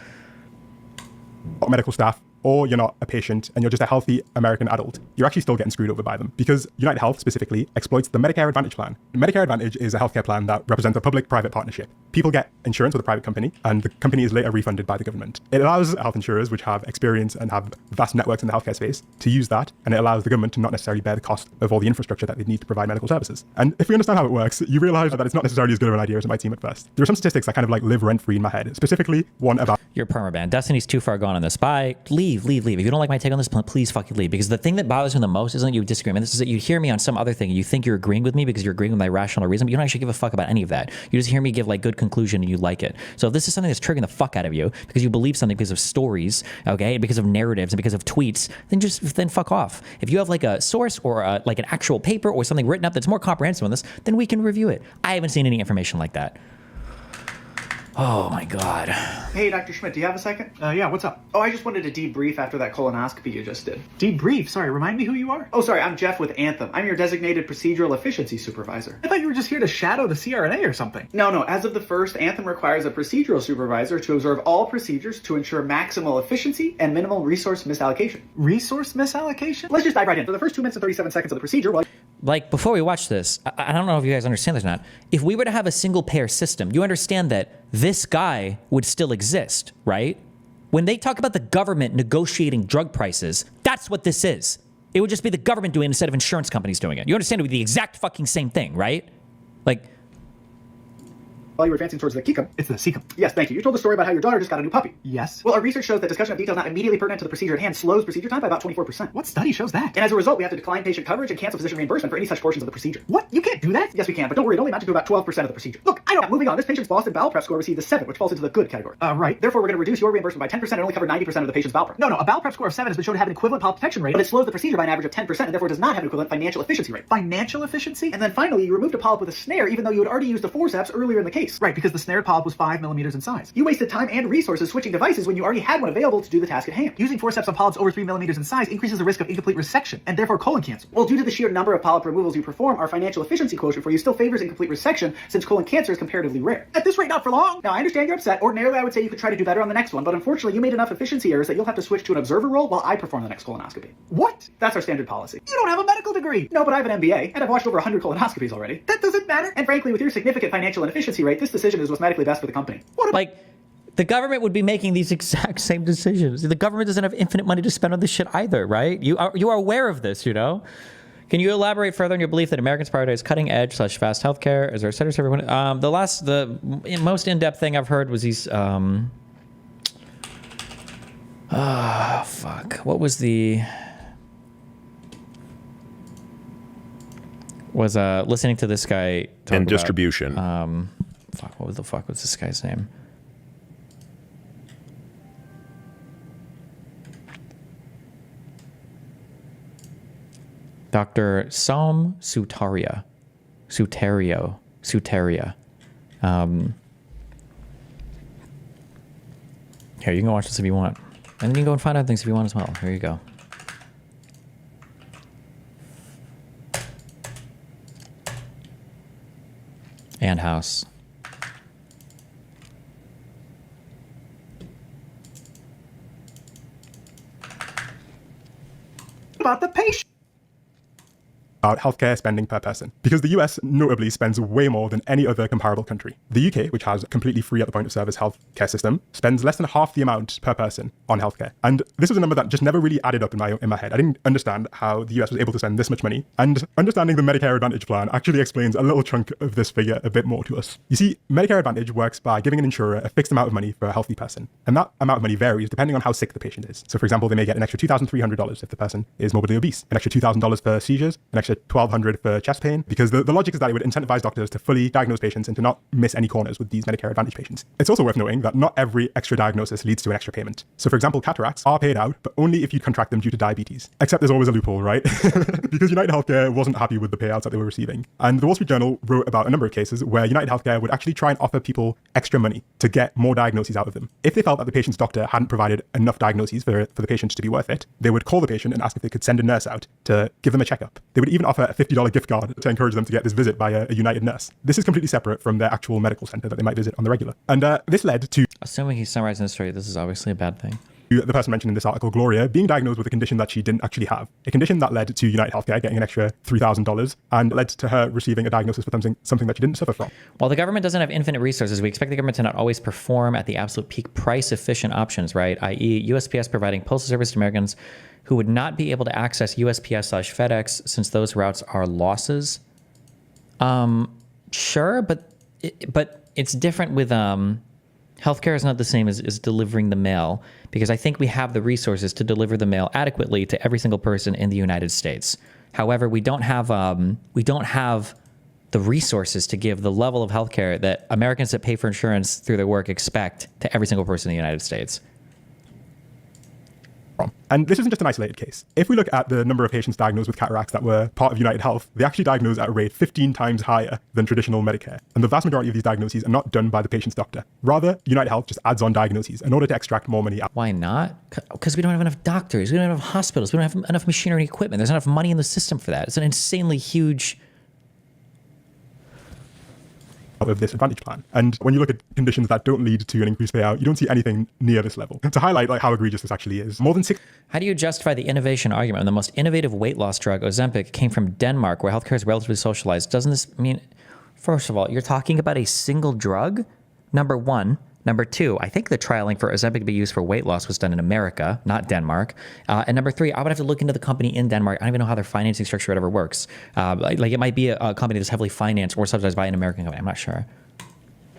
Medical staff, or you're not a patient and you're just a healthy American adult, you're actually still getting screwed over by them, because UnitedHealth specifically exploits the Medicare Advantage plan. Medicare Advantage is a healthcare plan that represents a public-private partnership. People get insurance with a private company, and the company is later refunded by the government. It allows health insurers, which have experience and have vast networks in the healthcare space, to use that, and it allows the government to not necessarily bear the cost of all the infrastructure that they need to provide medical services. And if we understand how it works, you realize that it's not necessarily as good of an idea as it might seem at first. There are some statistics that kind of like live rent-free in my head, specifically one about... You're permaban. Destiny's too far gone on this. Bye. Leave. leave. If you don't like my take on this, please fucking leave. Because the thing that bothers me the most isn't you disagree. This is that you hear me on some other thing. You think you're agreeing with me because you're agreeing with my rational reason, but you don't actually give a fuck about any of that. You just hear me give like good conclusion and you like it. So if this is something that's triggering the fuck out of you because you believe something because of stories, okay, because of narratives and because of tweets, then fuck off. If you have like a source or like an actual paper or something written up that's more comprehensive on this, then we can review it. I haven't seen any information like that. Oh my God. Hey, Dr. Schmidt, do you have a second? Yeah, what's up? Oh, I just wanted to debrief after that colonoscopy you just did. Debrief? Sorry, remind me who you are? Oh, sorry, I'm Jeff with Anthem. I'm your designated procedural efficiency supervisor. I thought you were just here to shadow the CRNA or something. No, as of the first, Anthem requires a procedural supervisor to observe all procedures to ensure maximal efficiency and minimal resource misallocation. Resource misallocation? Let's just dive right in. For the first 2 minutes and 37 seconds of the procedure, like, before we watch this, I don't know if you guys understand this or not. If we were to have a single payer system, you understand that this guy would still exist, right? When they talk about the government negotiating drug prices, that's what this is. It would just be the government doing it instead of insurance companies doing it. You understand it would be the exact fucking same thing, right? Like, while you were advancing towards the cecum. It's the cecum. Yes, thank you. You told the story about how your daughter just got a new puppy. Yes. Well, our research shows that discussion of details not immediately pertinent to the procedure at hand slows procedure time by about 24%. What study shows that? And as a result, we have to decline patient coverage and cancel physician reimbursement for any such portions of the procedure. What? You can't do that? Yes, we can, but don't worry, it only amounted to about 12% of the procedure. Look, I don't. Moving on, this patient's Boston bowel prep score received a 7, which falls into the good category. Right. Therefore, we're going to reduce your reimbursement by 10% and only cover 90% of the patient's bowel prep. No, a bowel prep score of 7 has been shown to have an equivalent bowel protection rate. But it slows the procedure by an average of 10% and therefore does not have an equivalent financial efficiency rate. Financial efficiency? And then finally, you removed a polyp with a snare even though you had already used a forceps earlier in the case. Right, because the snared polyp was 5 millimeters in size. You wasted time and resources switching devices when you already had one available to do the task at hand. Using forceps on polyps over 3 millimeters in size increases the risk of incomplete resection and therefore colon cancer. Well, due to the sheer number of polyp removals you perform, our financial efficiency quotient for you still favors incomplete resection since colon cancer is comparatively rare. At this rate, not for long. Now, I understand you're upset. Ordinarily, I would say you could try to do better on the next one, but unfortunately, you made enough efficiency errors that you'll have to switch to an observer role while I perform the next colonoscopy. What? That's our standard policy. You don't have a medical degree. No, but I have an MBA, and I've watched over 100 colonoscopies already. That doesn't matter. And frankly, with your significant financial inefficiency rate, this decision is what's medically best for the company. like, the government would be making these exact same decisions. The government doesn't have infinite money to spend on this shit either, right? You are aware of this, you know? Can you elaborate further on your belief that Americans prioritize cutting edge / fast healthcare? Is there a center for everyone? The most in-depth thing I've heard was these, what was listening to this guy talk and about, distribution. What the fuck was this guy's name? Dr. Som Suteria. Here, you can go watch this if you want. And then you can go and find out things if you want as well. Here you go. And house. About the patient. About healthcare spending per person, because the US notably spends way more than any other comparable country. The UK, which has a completely free at the point of service healthcare system, spends less than half the amount per person on healthcare. And this was a number that just never really added up in my head. I didn't understand how the US was able to spend this much money. And understanding the Medicare Advantage plan actually explains a little chunk of this figure a bit more to us. You see, Medicare Advantage works by giving an insurer a fixed amount of money for a healthy person. And that amount of money varies depending on how sick the patient is. So for example, they may get an extra $2,300 if the person is morbidly obese, an extra $2,000 for seizures, an extra $1,200 for chest pain, because the logic is that it would incentivize doctors to fully diagnose patients and to not miss any corners with these Medicare Advantage patients. It's also worth noting that not every extra diagnosis leads to an extra payment. So for example, cataracts are paid out, but only if you contract them due to diabetes. Except there's always a loophole, right? Because UnitedHealthcare wasn't happy with the payouts that they were receiving. And the Wall Street Journal wrote about a number of cases where UnitedHealthcare would actually try and offer people extra money to get more diagnoses out of them. If they felt that the patient's doctor hadn't provided enough diagnoses for the patient to be worth it, they would call the patient and ask if they could send a nurse out to give them a checkup. They would even offer a $50 gift card to encourage them to get this visit by a United nurse. This is completely separate from their actual medical center that they might visit on the regular. And this led to... Assuming he's summarizing this straight, this is obviously a bad thing. The person mentioned in this article, Gloria, being diagnosed with a condition that she didn't actually have. A condition that led to UnitedHealthcare getting an extra $3,000 and led to her receiving a diagnosis for something that she didn't suffer from. While the government doesn't have infinite resources, we expect the government to not always perform at the absolute peak price efficient options, right? i.e. USPS providing postal service to Americans who would not be able to access USPS/FedEx since those routes are losses. Sure, but it's different with Healthcare is not the same as delivering the mail, because I think we have the resources to deliver the mail adequately to every single person in the United States. However, we don't have the resources to give the level of healthcare that Americans that pay for insurance through their work expect to every single person in the United States. And this isn't just an isolated case. If we look at the number of patients diagnosed with cataracts that were part of United Health, they actually diagnosed at a rate 15 times higher than traditional Medicare. And the vast majority of these diagnoses are not done by the patient's doctor. Rather, United Health just adds on diagnoses in order to extract more money out. Why not? Because we don't have enough doctors. We don't have enough hospitals. We don't have enough machinery and equipment. There's not enough money in the system for that. It's an insanely huge... of this Advantage plan. And when you look at conditions that don't lead to an increased payout, you don't see anything near this level. To highlight like how egregious this actually is, more than six... How do you justify the innovation argument when the most innovative weight loss drug, Ozempic, came from Denmark, where healthcare is relatively socialized? Doesn't this mean... First of all, you're talking about a single drug? Number one. Number two, I think the trialing for Ozempic to be used for weight loss was done in America, not Denmark. And number three, I would have to look into the company in Denmark. I don't even know how their financing structure or whatever works. Like it might be a company that's heavily financed or subsidized by an American company. I'm not sure.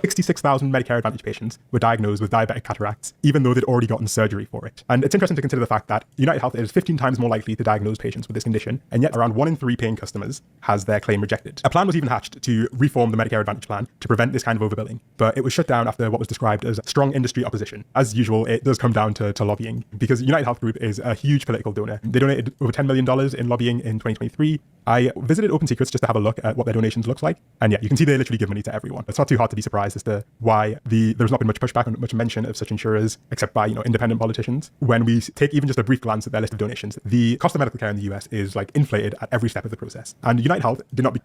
66,000 Medicare Advantage patients were diagnosed with diabetic cataracts, even though they'd already gotten surgery for it. And it's interesting to consider the fact that UnitedHealth is 15 times more likely to diagnose patients with this condition, and yet around 1 in 3 paying customers has their claim rejected. A plan was even hatched to reform the Medicare Advantage plan to prevent this kind of overbilling, but it was shut down after what was described as strong industry opposition. As usual, it does come down to lobbying, because UnitedHealth Group is a huge political donor. They donated over $10 million in lobbying in 2023. I visited Open Secrets just to have a look at what their donations looks like. And yeah, you can see they literally give money to everyone. It's not too hard to be surprised as to why there's not been much pushback and much mention of such insurers, except by, independent politicians. When we take even just a brief glance at their list of donations, the cost of medical care in the US is like inflated at every step of the process. And UnitedHealth did not be...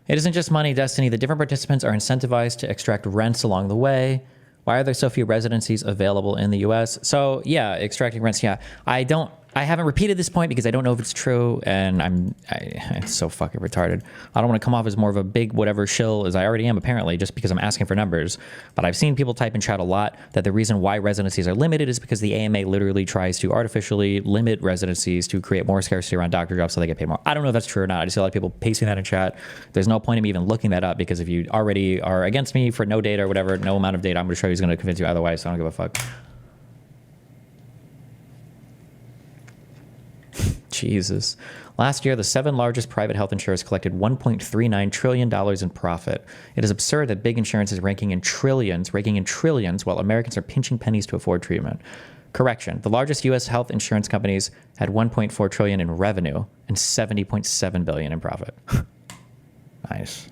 It isn't just money, Destiny. The different participants are incentivized to extract rents along the way. Why are there so few residencies available in the US? So yeah, extracting rents. Yeah, I haven't repeated this point because I don't know if it's true, and it's so fucking retarded. I don't want to come off as more of a big whatever shill as I already am, apparently, just because I'm asking for numbers. But I've seen people type in chat a lot that the reason why residencies are limited is because the AMA literally tries to artificially limit residencies to create more scarcity around doctor jobs so they get paid more. I don't know if that's true or not. I just see a lot of people pasting that in chat. There's no point in me even looking that up, because if you already are against me for no data or whatever, no amount of data I'm going to show you is going to convince you otherwise, so I don't give a fuck. Jesus. Last year, the 7 largest private health insurers collected $1.39 trillion in profit. It is absurd that big insurance is raking in trillions, while Americans are pinching pennies to afford treatment. Correction, the largest U.S. health insurance companies had $1.4 trillion in revenue and $70.7 billion in profit. Nice.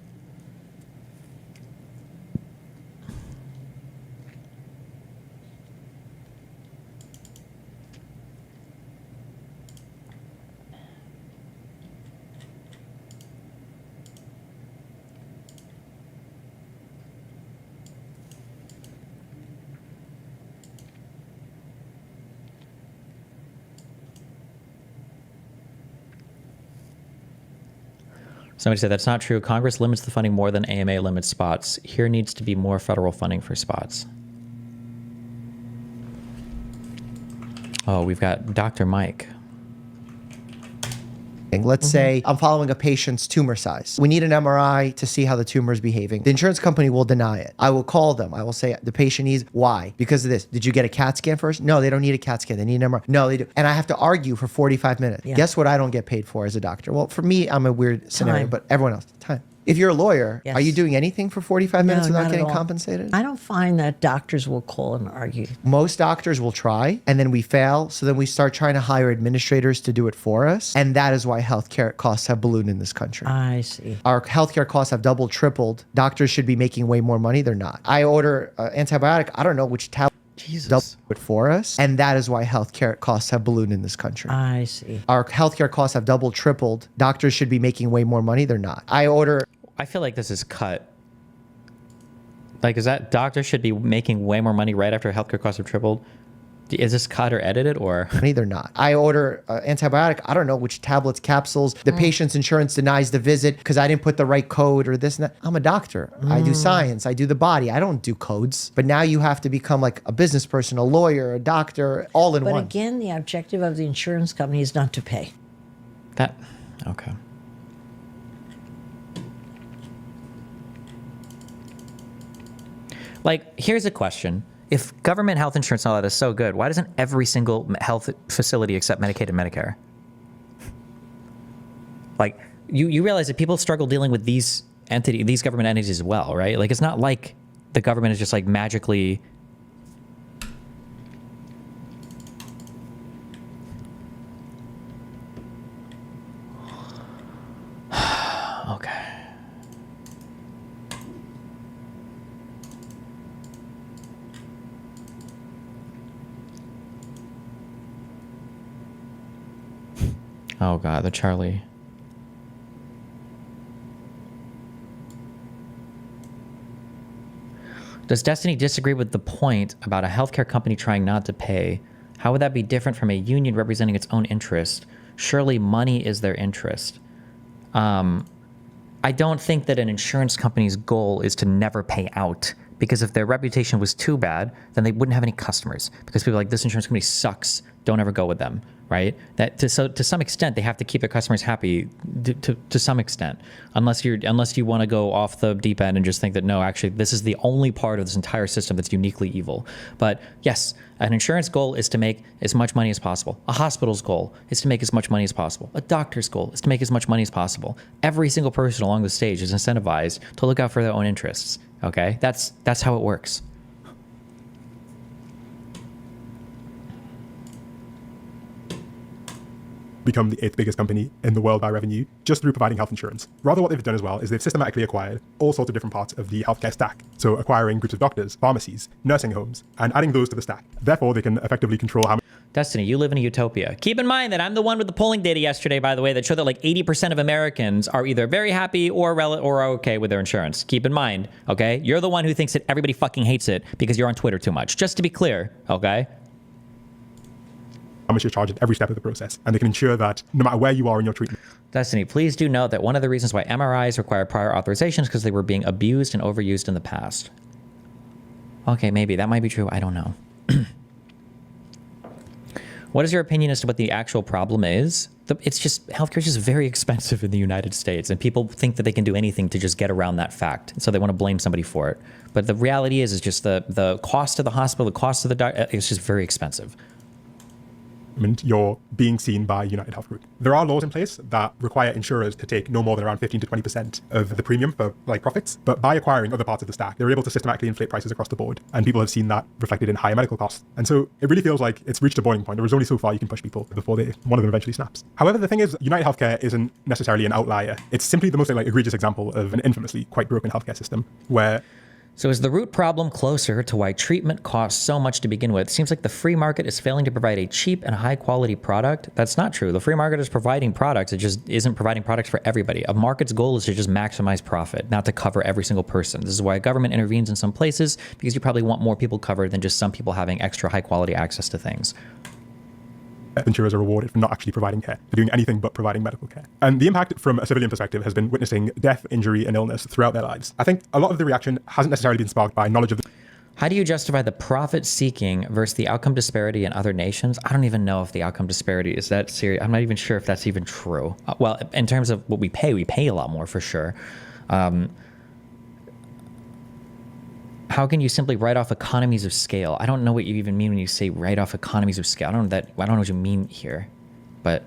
Somebody said that's not true. Congress limits the funding more than AMA limits spots. Here needs to be more federal funding for spots. Oh, we've got Dr. Mike. Let's say I'm following a patient's tumor size. We need an MRI to see how the tumor is behaving. The insurance company will deny it. I will call them. I will say the patient needs, why? Because of this. Did you get a CAT scan first? No, they don't need a CAT scan. They need an MRI. No, they do. And I have to argue for 45 minutes. Yeah. Guess what I don't get paid for as a doctor? Well, for me, I'm a weird scenario, but everyone else, time. If you're a lawyer, are you doing anything for 45 minutes without getting compensated? I don't find that doctors will call and argue. Most doctors will try, and then we fail. So then we start trying to hire administrators to do it for us. And that is why healthcare costs have ballooned in this country. I see. Our healthcare costs have doubled, tripled. Doctors should be making way more money. They're not. I order antibiotic. I don't know which tablet. Jesus. Double it for us. And that is why healthcare costs have ballooned in this country. I see. Our healthcare costs have doubled, tripled. Doctors should be making way more money. They're not. I feel like this is cut. Like, is that doctors should be making way more money right after healthcare costs have tripled? Is this cut or edited or? They're not. I order antibiotic. I don't know which tablets, capsules. The patient's insurance denies the visit because I didn't put the right code or this and that. I'm a doctor. I do science. I do the body. I don't do codes. But now you have to become like a business person, a lawyer, a doctor, all in one. But again, the objective of the insurance company is not to pay. Okay. Like, here's a question. if government health insurance and all that is so good, why doesn't every single health facility accept Medicaid and Medicare? Like, you realize that people struggle dealing with these government entities as well, right? Like, it's not like the government is just like magically. Okay. Oh God, the Charlie. Does Destiny disagree with the point about a healthcare company trying not to pay? How would that be different from a union representing its own interest? Surely money is their interest. I don't think that an insurance company's goal is to never pay out, because if their reputation was too bad, then they wouldn't have any customers, because people are like, this insurance company sucks, don't ever go with them, right? So to some extent, they have to keep their customers happy to some extent, unless you want to go off the deep end and just think that, no, actually, this is the only part of this entire system that's uniquely evil. But yes, an insurance goal is to make as much money as possible. A hospital's goal is to make as much money as possible. A doctor's goal is to make as much money as possible. Every single person along the stage is incentivized to look out for their own interests. Okay, that's how it works. Become the 8th biggest company in the world by revenue just through providing health insurance. Rather, what they've done as well is they've systematically acquired all sorts of different parts of the healthcare stack. So acquiring groups of doctors, pharmacies, nursing homes, and adding those to the stack. Therefore, they can effectively control how. Destiny, you live in a utopia. Keep in mind that I'm the one with the polling data yesterday, by the way, that showed that like 80% of Americans are either very happy or okay with their insurance. Keep in mind, okay? You're the one who thinks that everybody fucking hates it because you're on Twitter too much. Just to be clear, okay? How much you're charged at every step of the process, and they can ensure that no matter where you are in your treatment. Destiny, please do note that one of the reasons why MRIs require prior authorizations is because they were being abused and overused in the past. Okay, maybe that might be true. I don't know. What is your opinion as to what the actual problem is? It's just, healthcare is just very expensive in the United States, and people think that they can do anything to just get around that fact. So they want to blame somebody for it. But the reality is just the cost of the hospital, the cost of the doctor, it's just very expensive. You're being seen by UnitedHealth Group. There are laws in place that require insurers to take no more than around 15 to 20% of the premium for like profits. But by acquiring other parts of the stack, they're able to systematically inflate prices across the board. And people have seen that reflected in higher medical costs. And so it really feels like it's reached a boiling point. There is only so far you can push people before one of them eventually snaps. However, the thing is, UnitedHealthcare isn't necessarily an outlier. It's simply the most like egregious example of an infamously quite broken healthcare system where. So is the root problem closer to why treatment costs so much to begin with? It seems like the free market is failing to provide a cheap and high quality product. That's not true. The free market is providing products. It just isn't providing products for everybody. A market's goal is to just maximize profit, not to cover every single person. This is why government intervenes in some places, because you probably want more people covered than just some people having extra high quality access to things. Insurers are rewarded for not actually providing care, for doing anything but providing medical care. And the impact from a civilian perspective has been witnessing death, injury, and illness throughout their lives. I think a lot of the reaction hasn't necessarily been sparked by knowledge of the. How do you justify the profit seeking versus the outcome disparity in other nations? I don't even know if the outcome disparity is that serious. I'm not even sure if that's even true. Well, in terms of what we pay a lot more for sure. How can you simply write off economies of scale? I don't know what you even mean when you say write off economies of scale. I don't know what you mean here, but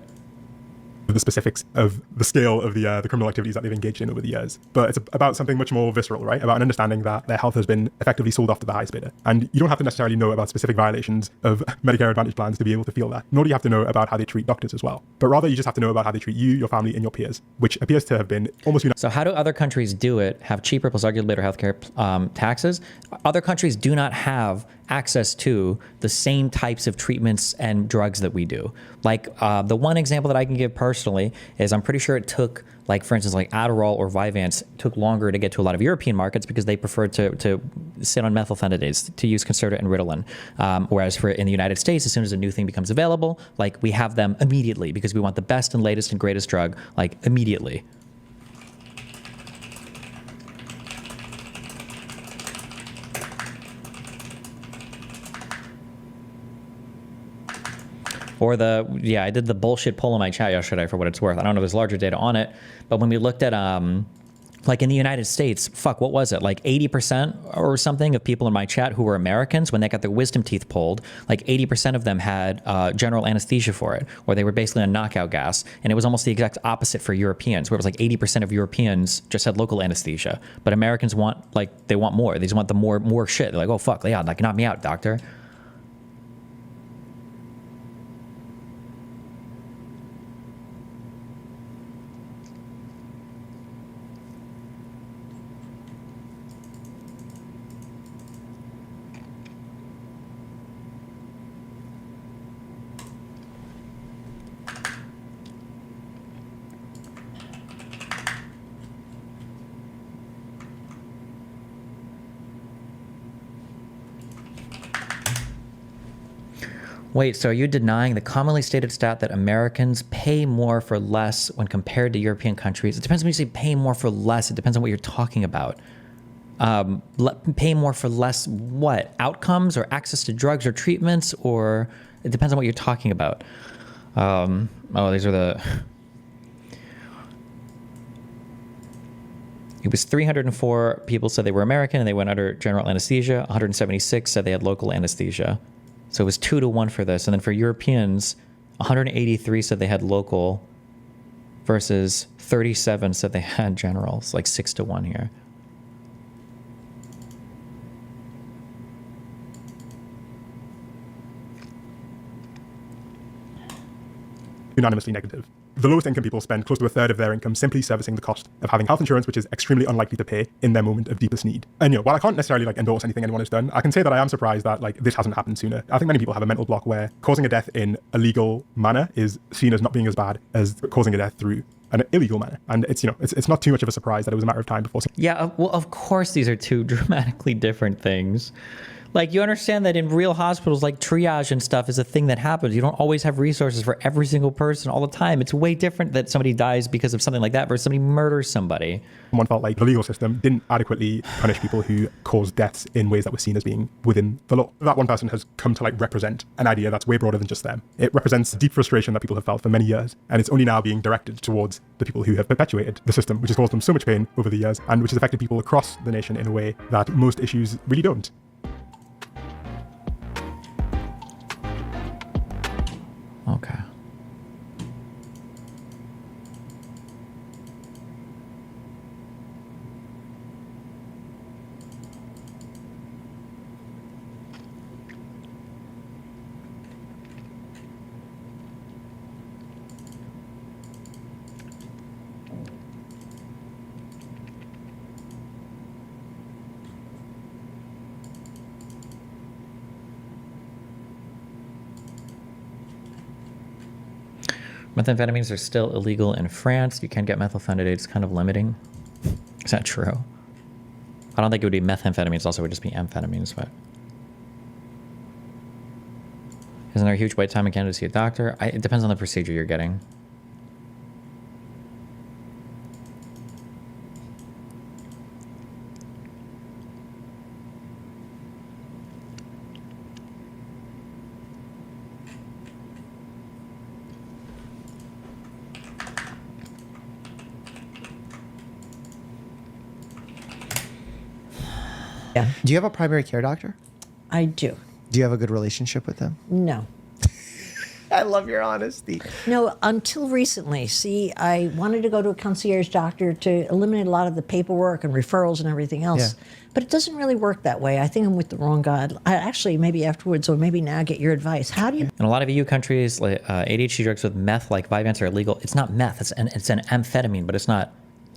the specifics of the scale of the criminal activities that they've engaged in over the years. But it's about something much more visceral, right? About an understanding that their health has been effectively sold off to the highest bidder. And you don't have to necessarily know about specific violations of Medicare Advantage plans to be able to feel that. Nor do you have to know about how they treat doctors as well. But rather, you just have to know about how they treat you, your family, and your peers, which appears to have been almost united. So how do other countries do it? Have cheaper plus arguably better healthcare taxes? Other countries do not have access to the same types of treatments and drugs that we do. Like the one example that I can give personally is I'm pretty sure it took, like for instance, like Adderall or Vyvanse took longer to get to a lot of European markets because they preferred to sit on methylphenidates, to use Concerta and Ritalin. Whereas in the United States, as soon as a new thing becomes available, like we have them immediately because we want the best and latest and greatest drug, like immediately. Or I did the bullshit poll in my chat yesterday for what it's worth. I don't know if there's larger data on it, but when we looked at Like in the United States, fuck, what was it? Like 80% or something of people in my chat who were Americans, when they got their wisdom teeth pulled, like 80% of them had general anesthesia for it, or they were basically on knockout gas. And it was almost the exact opposite for Europeans, where it was like 80% of Europeans just had local anesthesia. But Americans want, like, they want more. They just want the more shit. They're like, oh, fuck, yeah, like, knock me out, doctor. Wait, so are you denying the commonly stated stat that Americans pay more for less when compared to European countries? It depends when you say pay more for less. It depends on what you're talking about. Pay more for less what? Outcomes or access to drugs or treatments? Or it depends on what you're talking about. Oh, these are the... It was 304 people said they were American and they went under general anesthesia. 176 said they had local anesthesia. So it was 2-1 for this. And then for Europeans, 183 said they had local versus 37 said they had general. It's like 6-1 here. Unanimously negative. The lowest income people spend close to a third of their income simply servicing the cost of having health insurance, which is extremely unlikely to pay in their moment of deepest need. And while I can't necessarily endorse anything anyone has done, I can say that I am surprised that this hasn't happened sooner. I think many people have a mental block where causing a death in a legal manner is seen as not being as bad as causing a death through an illegal manner. And it's not too much of a surprise that it was a matter of time before. Yeah, well, of course these are two dramatically different things. Like, you understand that in real hospitals, like, triage and stuff is a thing that happens. You don't always have resources for every single person all the time. It's way different that somebody dies because of something like that versus somebody murders somebody. Someone felt like the legal system didn't adequately punish people who caused deaths in ways that were seen as being within the law. That one person has come to represent an idea that's way broader than just them. It represents deep frustration that people have felt for many years, and it's only now being directed towards the people who have perpetuated the system, which has caused them so much pain over the years, and which has affected people across the nation in a way that most issues really don't. Okay. Methamphetamines are still illegal in France. You can get methylphenidate. It's kind of limiting. Is that true? I don't think it would be methamphetamines. Also, it would just be amphetamines. But isn't there a huge wait time in Canada to see a doctor? It depends on the procedure you're getting. Yeah. Do you have a primary care doctor? I do. Do you have a good relationship with them? No. I love your honesty. No, until recently. See, I wanted to go to a concierge doctor to eliminate a lot of the paperwork and referrals and everything else. Yeah. But it doesn't really work that way. I think I'm with the wrong guy. I actually, maybe afterwards, or maybe now, get your advice. How do you... In a lot of EU countries, ADHD drugs with meth, like Vyvanse, are illegal. It's not meth. It's an amphetamine, but it's not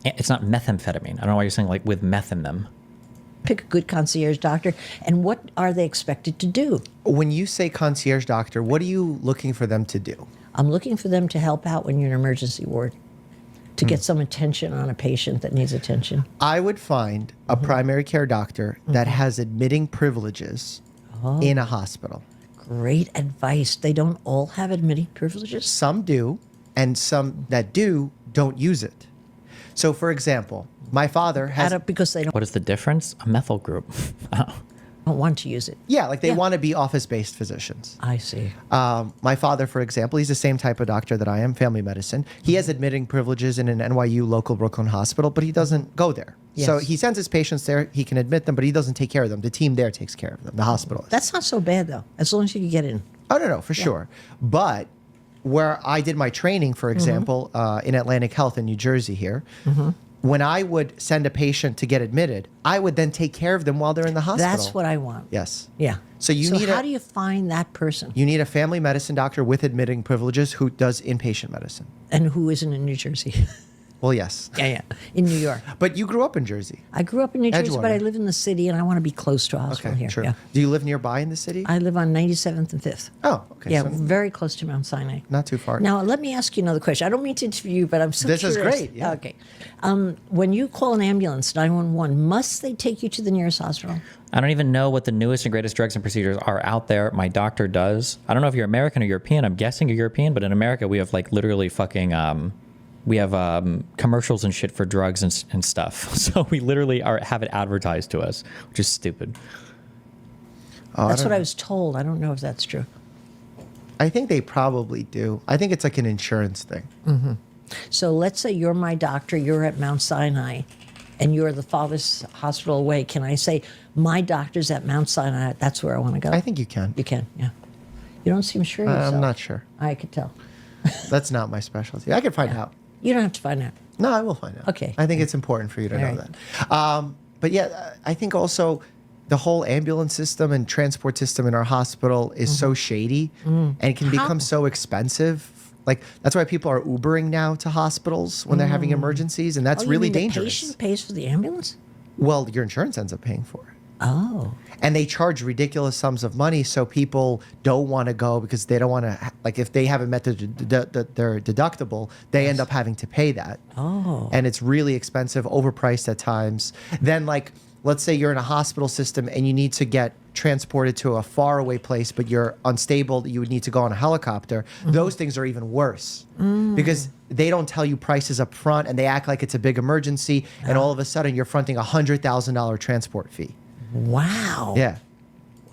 methamphetamine. I don't know why you're saying with meth in them. Pick a good concierge doctor, and what are they expected to do? When you say concierge doctor, what are you looking for them to do? I'm looking for them to help out when you're in an emergency ward, to get some attention on a patient that needs attention. I would find a primary care doctor that has admitting privileges in a hospital. Great advice. They don't all have admitting privileges? Some do, and some that do don't use it. So, for example, my father has... Because they don't... What is the difference? A methyl group. Oh. don't want to use it. Yeah, like they want to be office-based physicians. I see. My father, for example, he's the same type of doctor that I am, family medicine. He has admitting privileges in an NYU local Brooklyn hospital, but he doesn't go there. Yes. So he sends his patients there. He can admit them, but he doesn't take care of them. The team there takes care of them, the hospital. That's not so bad, though, as long as you can get in. Oh, no, for sure. But where I did my training, for example, in Atlantic Health in New Jersey here, when I would send a patient to get admitted, I would then take care of them while they're in the hospital. That's what I want. Yes. Yeah. So you need how do you find that person? You need a family medicine doctor with admitting privileges who does inpatient medicine. And who isn't in New Jersey? Well, yes. Yeah. In New York. But you grew up in Jersey. I grew up in New Jersey, but Edgewater. I live in the city, and I want to be close to a hospital here. True. Yeah. Do you live nearby in the city? I live on 97th and 5th. Oh, okay. Yeah, So very close to Mount Sinai. not too far. Now, let me ask you another question. I don't mean to interview you, but I'm so This is curious. great, yeah. Okay. When you call an ambulance, 911, must they take you to the nearest hospital? I don't even know what the newest and greatest drugs and procedures are out there. My doctor does. I don't know if you're American or European. I'm guessing you're European, but in America, we have like literally fucking... we have commercials and shit for drugs and stuff. So we literally have it advertised to us, which is stupid. That's what I was told. I don't know if that's true. I think they probably do. I think it's like an insurance thing. So let's say you're my doctor, you're at Mount Sinai, and you're the farthest hospital away. Can I say, my doctor's at Mount Sinai, that's where I want to go? I think you can. You can, yeah. You don't seem sure yourself. I'm not sure. I could tell. That's not my specialty. I can find out. You don't have to find out. No, I will find out. Okay. I think it's important for you to All know right. that. But yeah, I think also the whole ambulance system and transport system in our hospital is so shady and it can become so expensive. Like, that's why people are Ubering now to hospitals when they're having emergencies, and that's You really mean dangerous. The patient pays for the ambulance? Well, your insurance ends up paying for it. Oh. And they charge ridiculous sums of money, so people don't want to go because they don't want to, like, if they haven't met their deductible, they end up having to pay that. Oh. And it's really expensive, overpriced at times. Then, like, let's say you're in a hospital system and you need to get transported to a faraway place, but you're unstable, you would need to go on a helicopter. Those things are even worse because they don't tell you prices up front and they act like it's a big emergency, and all of a sudden you're fronting a $100,000 transport fee. Wow. Yeah.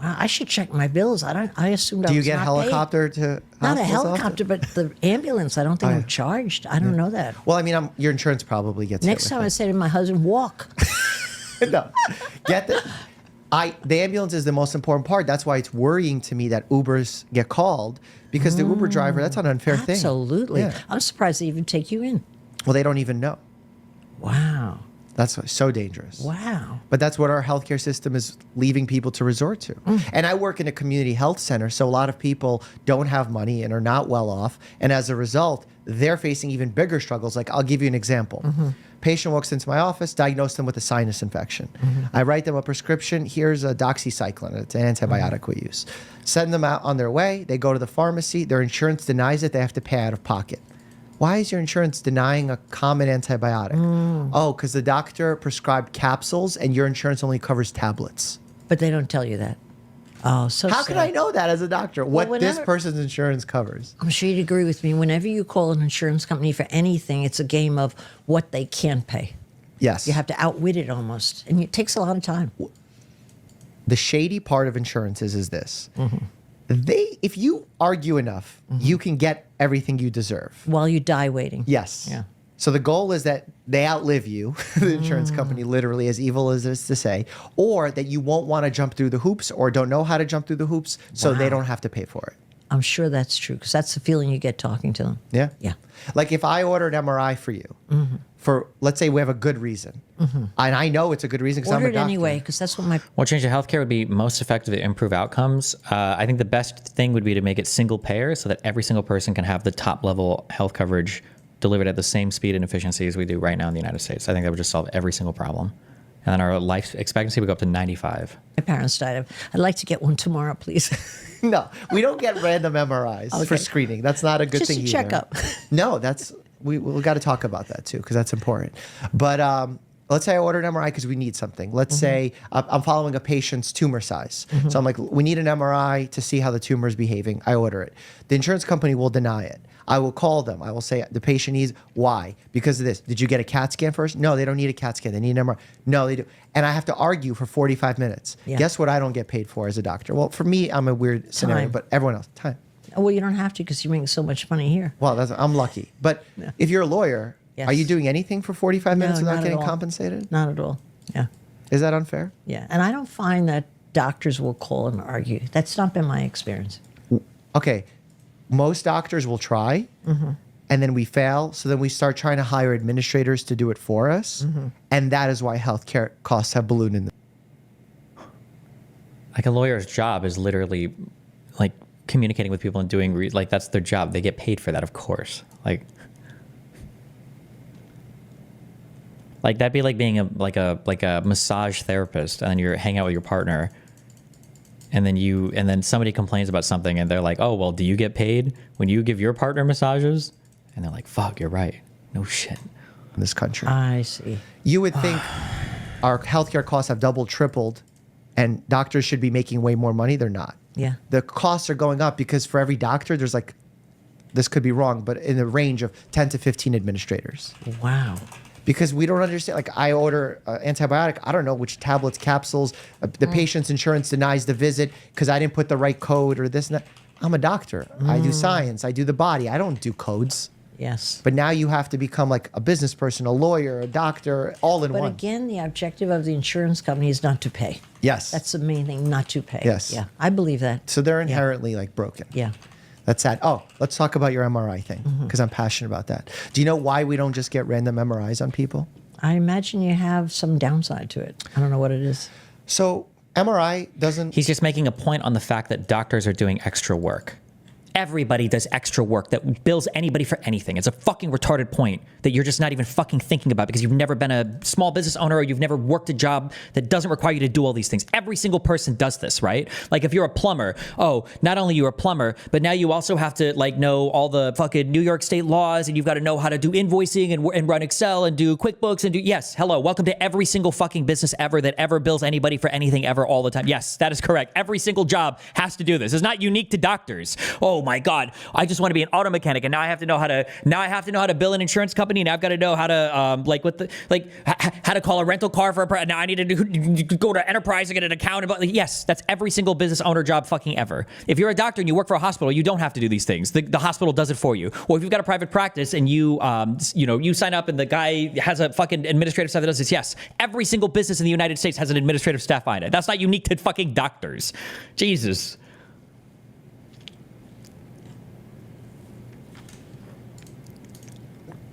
Wow, I should check my bills. I assumed I Do you was get not helicopter to paid. Not a hospitals often? helicopter, but the ambulance. I don't think I'm charged. I don't know that. Well, I mean, your insurance probably gets hit Next with time I that. say to my husband, walk. No, get the ambulance is the most important part. That's why it's worrying to me that Ubers get called, because the Uber driver, that's an unfair thing. Absolutely. Yeah. I'm surprised they even take you in. Well, they don't even know. Wow. That's so dangerous. Wow. But that's what our healthcare system is leaving people to resort to. And I work in a community health center, so a lot of people don't have money and are not well off. And as a result, they're facing even bigger struggles. Like, I'll give you an example. Patient walks into my office, diagnose them with a sinus infection. I write them a prescription. Here's a doxycycline. It's an antibiotic we use. Send them out on their way. They go to the pharmacy. Their insurance denies it. They have to pay out of pocket. Why is your insurance denying a common antibiotic? Oh, because the doctor prescribed capsules and your insurance only covers tablets. But they don't tell you that. Oh, so How sad. can I know that as a doctor? What this whenever- person's insurance covers? I'm sure you'd agree with me. Whenever you call an insurance company for anything, it's a game of what they can pay. Yes. You have to outwit it almost. And it takes a lot of time. The shady part of insurances is this. If you argue enough, you can get everything you deserve. While you die waiting. Yes. Yeah. So the goal is that they outlive you, the insurance company, literally, as evil as it is to say, or that you won't want to jump through the hoops or don't know how to jump through the hoops, so they don't have to pay for it. I'm sure that's true because that's the feeling you get talking to them. Yeah. Yeah. Like if I order an MRI for you, for let's say we have a good reason, and I know it's a good reason because I'm Order a it doctor. anyway because that's what my What change of healthcare would be most effective to improve outcomes? I think the best thing would be to make it single payer so that every single person can have the top level health coverage delivered at the same speed and efficiency as we do right now in the United States. I think that would just solve every single problem. And then our life expectancy would go up to 95. parents died of. I'd like to get one tomorrow, please. No, we don't get random MRIs for Okay. screening. That's not a good Just thing a either. checkup. No, that's we got to talk about that too because that's important. But let's say I order an MRI because we need something. Let's say I'm following a patient's tumor size. So I'm like, we need an MRI to see how the tumor is behaving. I order it. The insurance company will deny it. I will call them. I will say the patient needs, why? Because of this. Did you get a CAT scan first? No, they don't need a CAT scan. They need an MRI. No, they do. And I have to argue for 45 minutes. Yeah. Guess what I don't get paid for as a doctor? Well, for me, I'm a weird scenario, Time. but everyone else, time. Well, you don't have to because you make so much money here. Well, I'm lucky. But if you're a lawyer, Yes. are you doing anything for 45 minutes No, without not at getting all. compensated? Not at all. Yeah. Is that unfair? Yeah. And I don't find that doctors will call and argue. That's not been my experience. Okay, most doctors will try, and then we fail. So then we start trying to hire administrators to do it for us, and that is why healthcare costs have ballooned in. Like a lawyer's job is literally like communicating with people and doing like that's their job. They get paid for that, of course. Like that'd be like being a massage therapist, and then you're hanging out with your partner, and then somebody complains about something, and they're like, "Oh, well, do you get paid when you give your partner massages?" And they're like, "Fuck, you're right. No shit." In this country, I see. you would think our healthcare costs have doubled, tripled, and doctors should be making way more money. They're not. Yeah. The costs are going up because for every doctor, there's like, this could be wrong, but in the range of 10 to 15 administrators. Wow. Because we don't understand. Like I order antibiotic, I don't know which tablets, capsules. The patient's insurance denies the visit because I didn't put the right code or this and that. I'm a doctor. I do science. I do the body. I don't do codes. Yes. But now you have to become like a business person, a lawyer, a doctor, all in But one. again, the objective of the insurance company is not to pay. Yes. That's the main thing, not to pay. Yes. Yeah. I believe that. So they're inherently like broken. Yeah. That's sad. Oh, let's talk about your MRI thing because I'm passionate about that. Do you know why we don't just get random MRIs on people? I imagine you have some downside to it. I don't know what it is. So MRI doesn't. He's just making a point on the fact that doctors are doing extra work. Everybody does extra work that bills anybody for anything. It's a fucking retarded point that you're just not even fucking thinking about because you've never been a small business owner or you've never worked a job that doesn't require you to do all these things. Every single person does this, right? Like if you're a plumber, not only you're a plumber, but now you also have to like know all the fucking New York state laws and you've got to know how to do invoicing and run Excel and do QuickBooks and do, yes, hello, welcome to every single fucking business ever that ever bills anybody for anything ever all the time. Yes, that is correct. Every single job has to do this. It's not unique to doctors. Oh my God, I just want to be an auto mechanic and now I have to know how to bill an insurance company. Now I've got to know how to how to call a rental car for now I need to go to Enterprise and get an account. Yes, that's every single business owner job fucking ever. If you're a doctor and you work for a hospital, you don't have to do these things. The hospital does it for you. Or if you've got a private practice and you sign up and the guy has a fucking administrative staff that does this. Yes, every single business in the United States has an administrative staff behind it. That's not unique to fucking doctors. Jesus.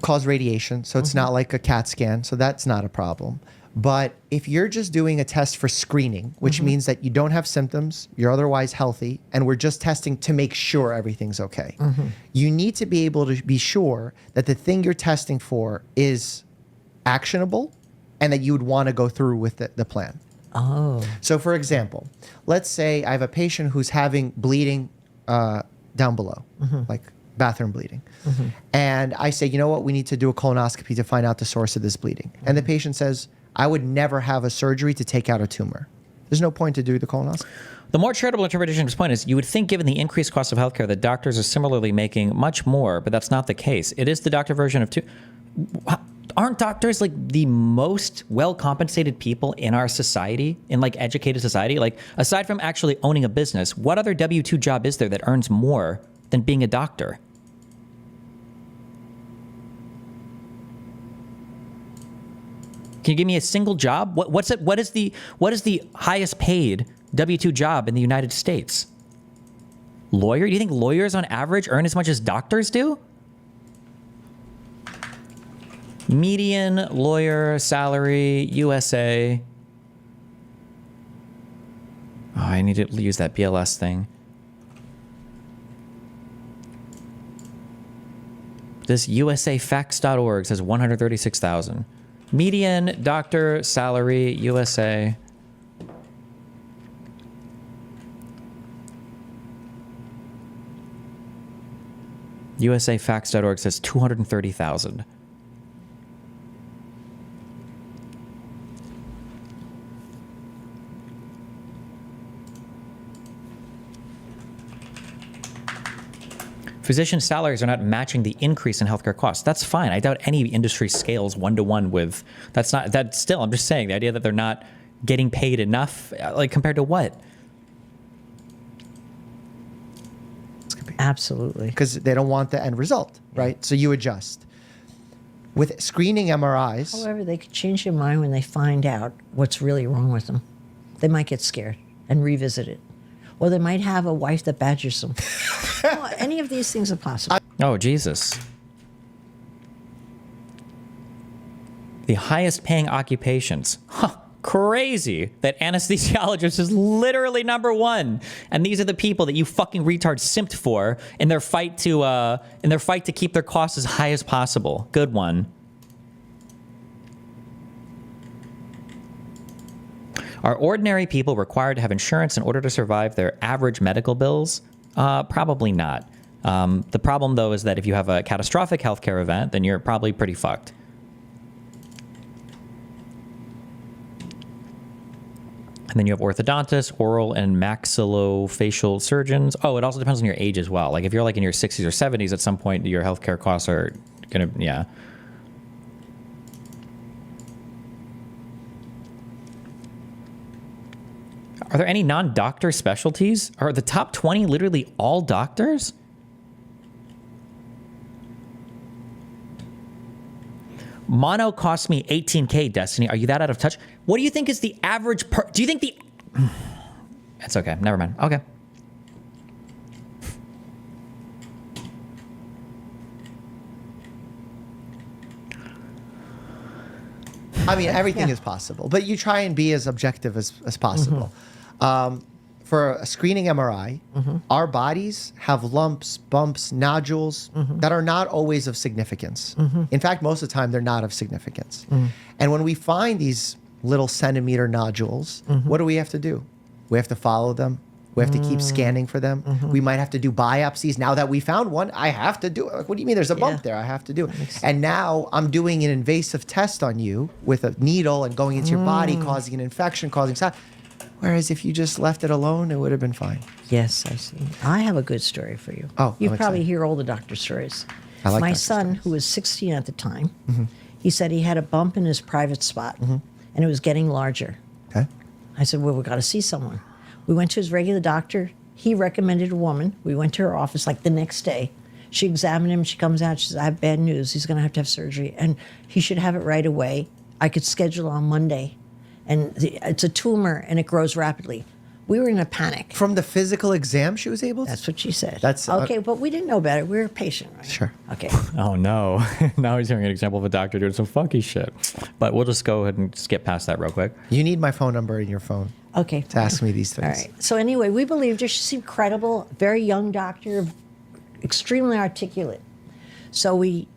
Cause radiation, so it's not like a CAT scan, so that's not a problem. But if you're just doing a test for screening, which means that you don't have symptoms, you're otherwise healthy, and we're just testing to make sure everything's okay, you need to be able to be sure that the thing you're testing for is actionable and that you would want to go through with the plan. Oh. So for example, let's say I have a patient who's having bleeding down below, like bathroom bleeding. And I say, you know what, we need to do a colonoscopy to find out the source of this bleeding. And the patient says, I would never have a surgery to take out a tumor. There's no point to do the colonoscopy. The more charitable interpretation of his point is you would think given the increased cost of healthcare that doctors are similarly making much more, but that's not the case. It is the doctor version of aren't doctors like the most well-compensated people in our society, in like educated society? Like aside from actually owning a business, what other W-2 job is there that earns more than being a doctor? Can you give me a single job? What is the highest paid W-2 job in the United States? Lawyer? Do you think lawyers on average earn as much as doctors do? Median lawyer salary, USA. Oh, I need to use that BLS thing. This USAFacts.org says 136,000. Median doctor salary, USA. USAFacts.org says 230,000. Physician salaries are not matching the increase in healthcare costs. That's fine. I doubt any industry scales one-to-one with, that's still, I'm just saying, the idea that they're not getting paid enough, like compared to what? Absolutely. Because they don't want the end result, right? So you adjust. With screening MRIs. However, they could change their mind when they find out what's really wrong with them. They might get scared and revisit it. Or they might have a wife that badgers them. Well, any of these things are possible. Oh, Jesus. The highest paying occupations. Huh. Crazy that anesthesiologist is literally number one, and these are the people that you fucking retards simped for in their fight to keep their costs as high as possible. Good one. Are ordinary people required to have insurance in order to survive their average medical bills? Probably not. The problem though is that if you have a catastrophic healthcare event, then you're probably pretty fucked. And then you have orthodontists, oral and maxillofacial surgeons. Oh, it also depends on your age as well. Like if you're like in your 60s or 70s, at some point your healthcare costs are gonna, yeah. Are there any non-doctor specialties? Are the top 20 literally all doctors? Mono cost me $18K, Destiny. Are you that out of touch? What do you think is the average do you think the... It's okay. Never mind. Okay. I mean, everything is possible, but you try and be as objective as possible. For a screening MRI, our bodies have lumps, bumps, nodules that are not always of significance. In fact, most of the time, they're not of significance. And when we find these little centimeter nodules, what do we have to do? We have to follow them. We have to keep scanning for them. We might have to do biopsies. Now that we found one, I have to do it. Like, what do you mean there's a bump there? I have to do it. And now I'm doing an invasive test on you with a needle and going into your body, causing an infection, causing side. Whereas if you just left it alone, it would have been fine. Yes, I see. I have a good story for you. Oh, you I'm probably excited. hear all the doctor stories. I like My doctor son, stories. who was 16 at the time, he said he had a bump in his private spot, and it was getting larger. Okay. I said, well, we got to see someone. We went to his regular doctor. He recommended a woman. We went to her office like the next day. She examined him. She comes out. She says, I have bad news. He's going to have surgery, and he should have it right away. I could schedule on Monday, and it's a tumor, and it grows rapidly. We were in a panic. From the physical exam, she was able to? That's what she said. That's okay, but we didn't know about it. We were patient, right? Sure. Okay. Oh no. Now he's hearing an example of a doctor doing some funky shit. But we'll just go ahead and skip past that real quick. You need my phone number in your phone. Okay. To ask me these things. All right. So anyway, we believed her. She seemed credible, very young doctor, extremely articulate. So we're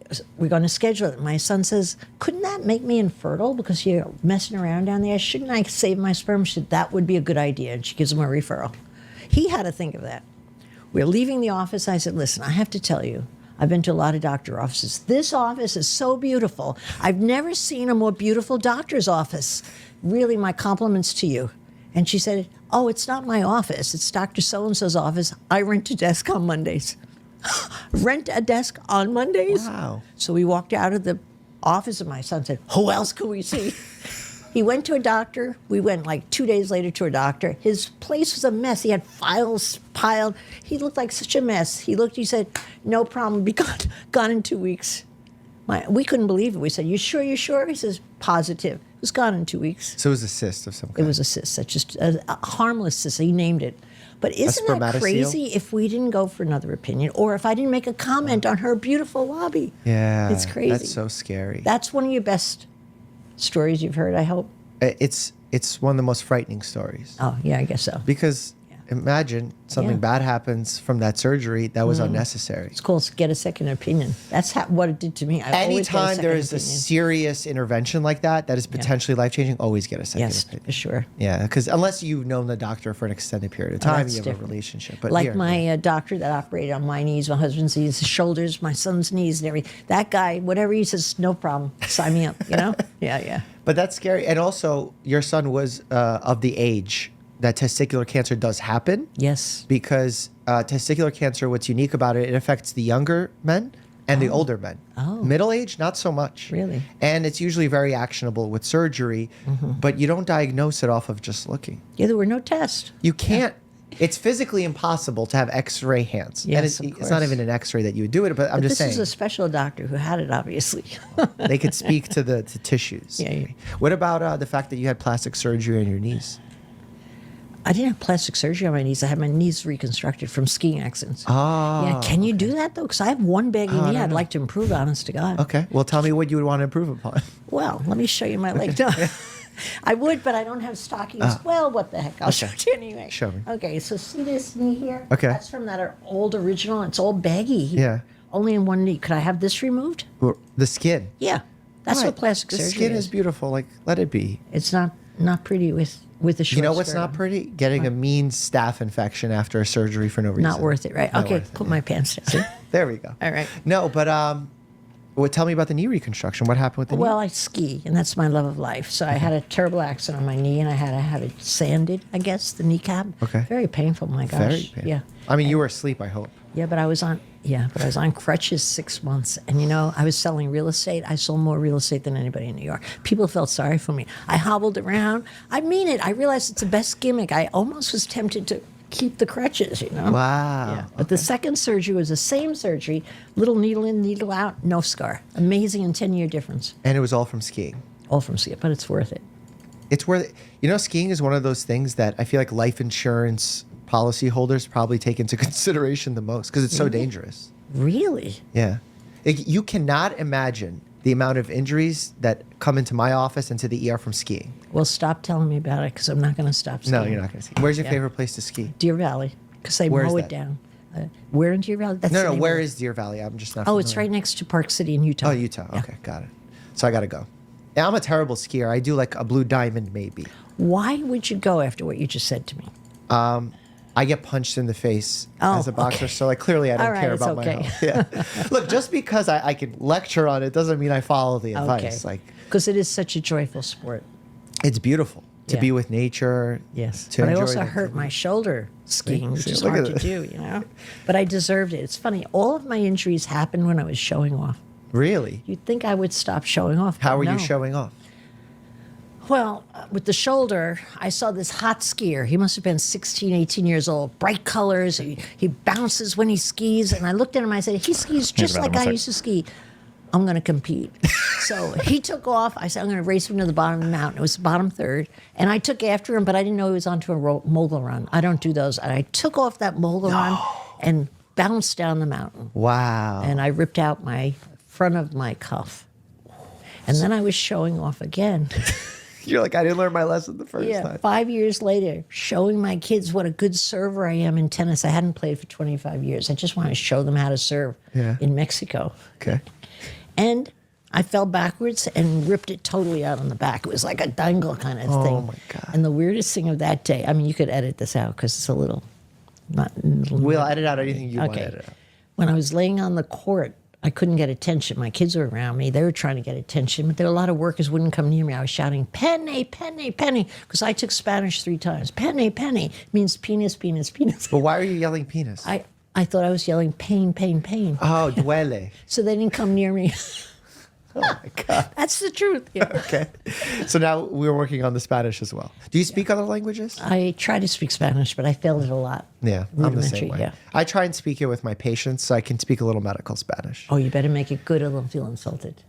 going to schedule it. My son says, couldn't that make me infertile because you're messing around down there? Shouldn't I save my sperm? She said, that would be a good idea. And she gives him a referral. He had to think of that. We're leaving the office. I said, listen, I have to tell you, I've been to a lot of doctor offices. This office is so beautiful. I've never seen a more beautiful doctor's office. Really, my compliments to you. And she said, oh, it's not my office. It's Dr. So-and-so's office. I rent a desk on Mondays. Rent a desk on Mondays? Wow. So we walked out of the office and my son said, who else can we see? He went to a doctor. We went like 2 days later to a doctor. His place was a mess. He had files piled. He looked like such a mess. He said, no problem, be gone in 2 weeks. We couldn't believe it. We said, you sure? He says, positive. It was gone in 2 weeks. So it was a cyst of some kind. It was a cyst, such just a harmless cyst. He named it. But isn't that spermatocele? crazy if we didn't go for another opinion or if I didn't make a comment on her beautiful lobby? Yeah. It's crazy. That's so scary. That's one of your best stories you've heard, I hope. It's one of the most frightening stories. Oh, yeah, I guess so. Because imagine something bad happens from that surgery that was unnecessary. It's called get a second opinion. That's what it did to me. Anytime there is a serious intervention like that is potentially life-changing, always get a second opinion. For sure. Yeah, because unless you've known the doctor for an extended period of time, you have a relationship. But like my doctor that operated on my knees, my husband's knees, his shoulders, my son's knees, and everything. That guy, whatever he says, no problem. Sign me up, you know? Yeah. But that's scary. And also, your son was of the age that testicular cancer does happen. Yes. Because testicular cancer, what's unique about it, it affects the younger men and the older men. Oh. Middle age, not so much. Really? And it's usually very actionable with surgery, but you don't diagnose it off of just looking. Yeah, there were no tests. You can't. It's physically impossible to have X-ray hands. Yes, and of it's not course. even an X-ray that you would do it, but I'm just This saying. is a special doctor who had it, obviously. They could speak to the tissues. Yeah, yeah. What about the fact that you had plastic surgery on your knees? I didn't have plastic surgery on my knees. I had my knees reconstructed from skiing accidents. Oh. Yeah, can you do that though? Because I have one baggy knee I'd like to improve, honest to God. Okay. Well, tell me what you would want to improve upon. Well, let me show you my leg. No. I would, but I don't have stockings. Well, what the heck? I'll show it to you anyway. Show me. Okay, so see this knee here? Okay. That's from that old original. It's all baggy here. Yeah. Only in one knee. Could I have this removed? The skin. Yeah. That's Right. what plastic the surgery skin is beautiful. Like, let it be. It's not pretty with the short You know what's skirt not on. pretty? Getting a mean staph infection after a surgery for no reason. Not worth it, right? Not Okay, worth it, put yeah. my pants down. There we go. All right. No, but well, tell me about the knee reconstruction. What happened with the knee? Well, I ski, and that's my love of life. So I had a terrible accident on my knee, and I had to have it sanded, I guess, the kneecap. Okay. Very painful, my gosh. Very painful. Yeah. I mean, you were asleep, I hope. Yeah, but I was on crutches 6 months, and I was selling real estate. I sold more real estate than anybody in New York. People felt sorry for me. I hobbled around. I mean it. I realized it's the best gimmick. I almost was tempted to keep the crutches. Wow. Yeah. But the second surgery was the same surgery, little needle in, needle out, no scar. Amazing and 10-year difference. And it was all from skiing. All from skiing, but it's worth it. It's worth it. Skiing is one of those things that I feel like life insurance policyholders probably take into consideration the most because it's so dangerous. Really? Yeah. You cannot imagine the amount of injuries that come into my office and to the ER from skiing. Well, stop telling me about it because I'm not going to stop skiing. No, you're not going to ski. Where's your Yeah. favorite place to ski? Deer Valley, because they Where is mow it that? down. Where in Deer Valley? That's No, the no. name Where of it. is Deer Valley? I'm just not Oh, it's familiar. right next to Park City in Utah. Oh, Utah. Okay, got it. So I got to go. Yeah, I'm a terrible skier. I do like a blue diamond maybe. Why would you go after what you just said to me? I get punched in the face Oh, as a boxer, okay. so like clearly I don't All right, care it's about my okay. health. Yeah. Look, just because I can lecture on it doesn't mean I follow the advice. Like, Because it is such a joyful sport. it's beautiful to Yeah. be with nature. Yes. To But I enjoy also the- hurt my shoulder skiing, which See, is look hard at to it. do, But I deserved it. It's funny. All of my injuries happened when I was showing off. Really? You'd think I would stop showing off. How but are no. you showing off? Well, with the shoulder, I saw this hot skier. He must have been 16, 18 years old. Bright colors. He bounces when he skis. And I looked at him and I said, he skis just about like him a I sec. used to ski. I'm going to compete. So he took off. I said, I'm going to race him to the bottom of the mountain. It was the bottom third. And I took after him, but I didn't know he was onto a mogul run. I don't do those. And I took off that mogul run and bounced down the mountain. Wow. And I ripped out my front of my cuff. And then I was showing off again. You're like, I didn't learn my lesson the first Yeah, time. 5 years later, showing my kids what a good server I am in tennis. I hadn't played for 25 years. I just wanted to show them how to serve in Mexico. Okay. And I fell backwards and ripped it totally out on the back. It was like a dangle kind of thing. Oh, my God. And the weirdest thing of that day, I mean, you could edit this out because it's a little not. We'll edit out anything you want to edit out. When I was laying on the court, I couldn't get attention. My kids were around me. They were trying to get attention, but there were a lot of workers wouldn't come near me. I was shouting, "Penne, penne, penne," because I took Spanish 3 times. Penne, penne means penis, penis, penis. But why are you yelling penis? I thought I was yelling pain, pain, pain. Oh, duele. So they didn't come near me. Oh, my God. That's the truth. Yeah. Okay. So now we're working on the Spanish as well. Do you speak other languages? I try to speak Spanish, but I failed it a lot. Yeah, I'm the same Rudimentary, way. yeah. I try and speak it with my patients so I can speak a little medical Spanish. Oh, you better make it good or they'll feel insulted.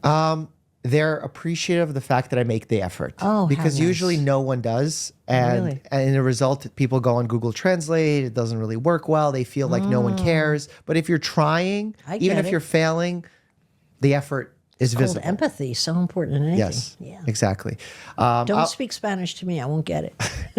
They're appreciative of the fact that I make the effort. Oh, how because nice. usually no one does. And, Really? and in a result, people go on Google Translate. It doesn't really work well. They feel like no one cares. But if you're trying, I even get if it. you're failing, the effort is Called visible. empathy, so important in anything. Yes, Yeah. exactly. Don't speak Spanish to me. I won't get it.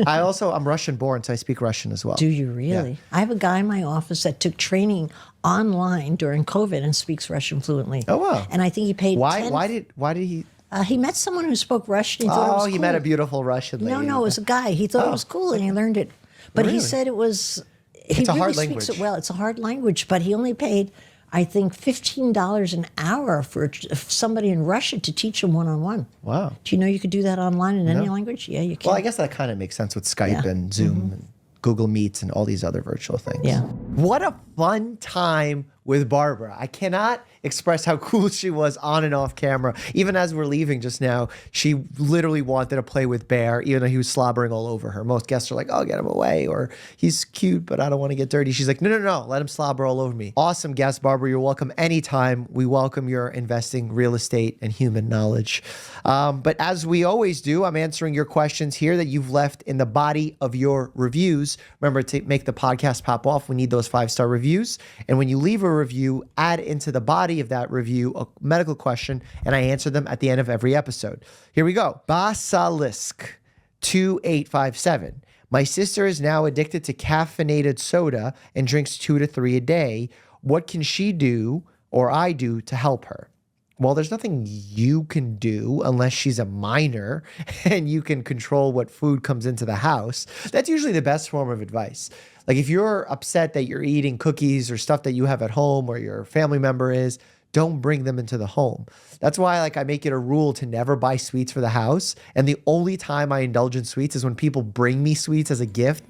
I'm Russian born, so I speak Russian as well. Do you really? I have a guy in my office that took training online during COVID and speaks Russian fluently. Oh, wow. And I think he paid. Why? 10 Why did he? he met someone who spoke Russian. He thought it was Oh, he cool. met a beautiful Russian lady. No, it was a guy. He thought it was cool and he learned it. But Really? he said it was. He It's a really hard speaks language. it well. It's a hard language, but he only paid I think $15 an hour for somebody in Russia to teach them one-on-one. Wow. Do you know you could do that online in any language? Yeah, you can. Well, I guess that kind of makes sense with Skype and Zoom and Google Meets and all these other virtual things. Yeah. What a fun time with Barbara. I cannot express how cool she was on and off camera. Even as we're leaving just now, she literally wanted to play with Bear, even though he was slobbering all over her. Most guests are like, oh, get him away, or he's cute, but I don't want to get dirty. She's like, no, let him slobber all over me. Awesome guest, Barbara. You're welcome anytime. We welcome your investing, real estate, and human knowledge. But as we always do, I'm answering your questions here that you've left in the body of your reviews. Remember to make the podcast pop off. We need those 5-star reviews. And when you leave a review, add into the body of that review a medical question, and I answer them at the end of every episode. Here we go. Basilisk 2857. My sister is now addicted to caffeinated soda and drinks 2 to 3 a day. What can she do or I do to help her? Well, there's nothing you can do unless she's a minor and you can control what food comes into the house. That's usually the best form of advice. Like if you're upset that you're eating cookies or stuff that you have at home or your family member is, don't bring them into the home. That's why I make it a rule to never buy sweets for the house. And the only time I indulge in sweets is when people bring me sweets as a gift.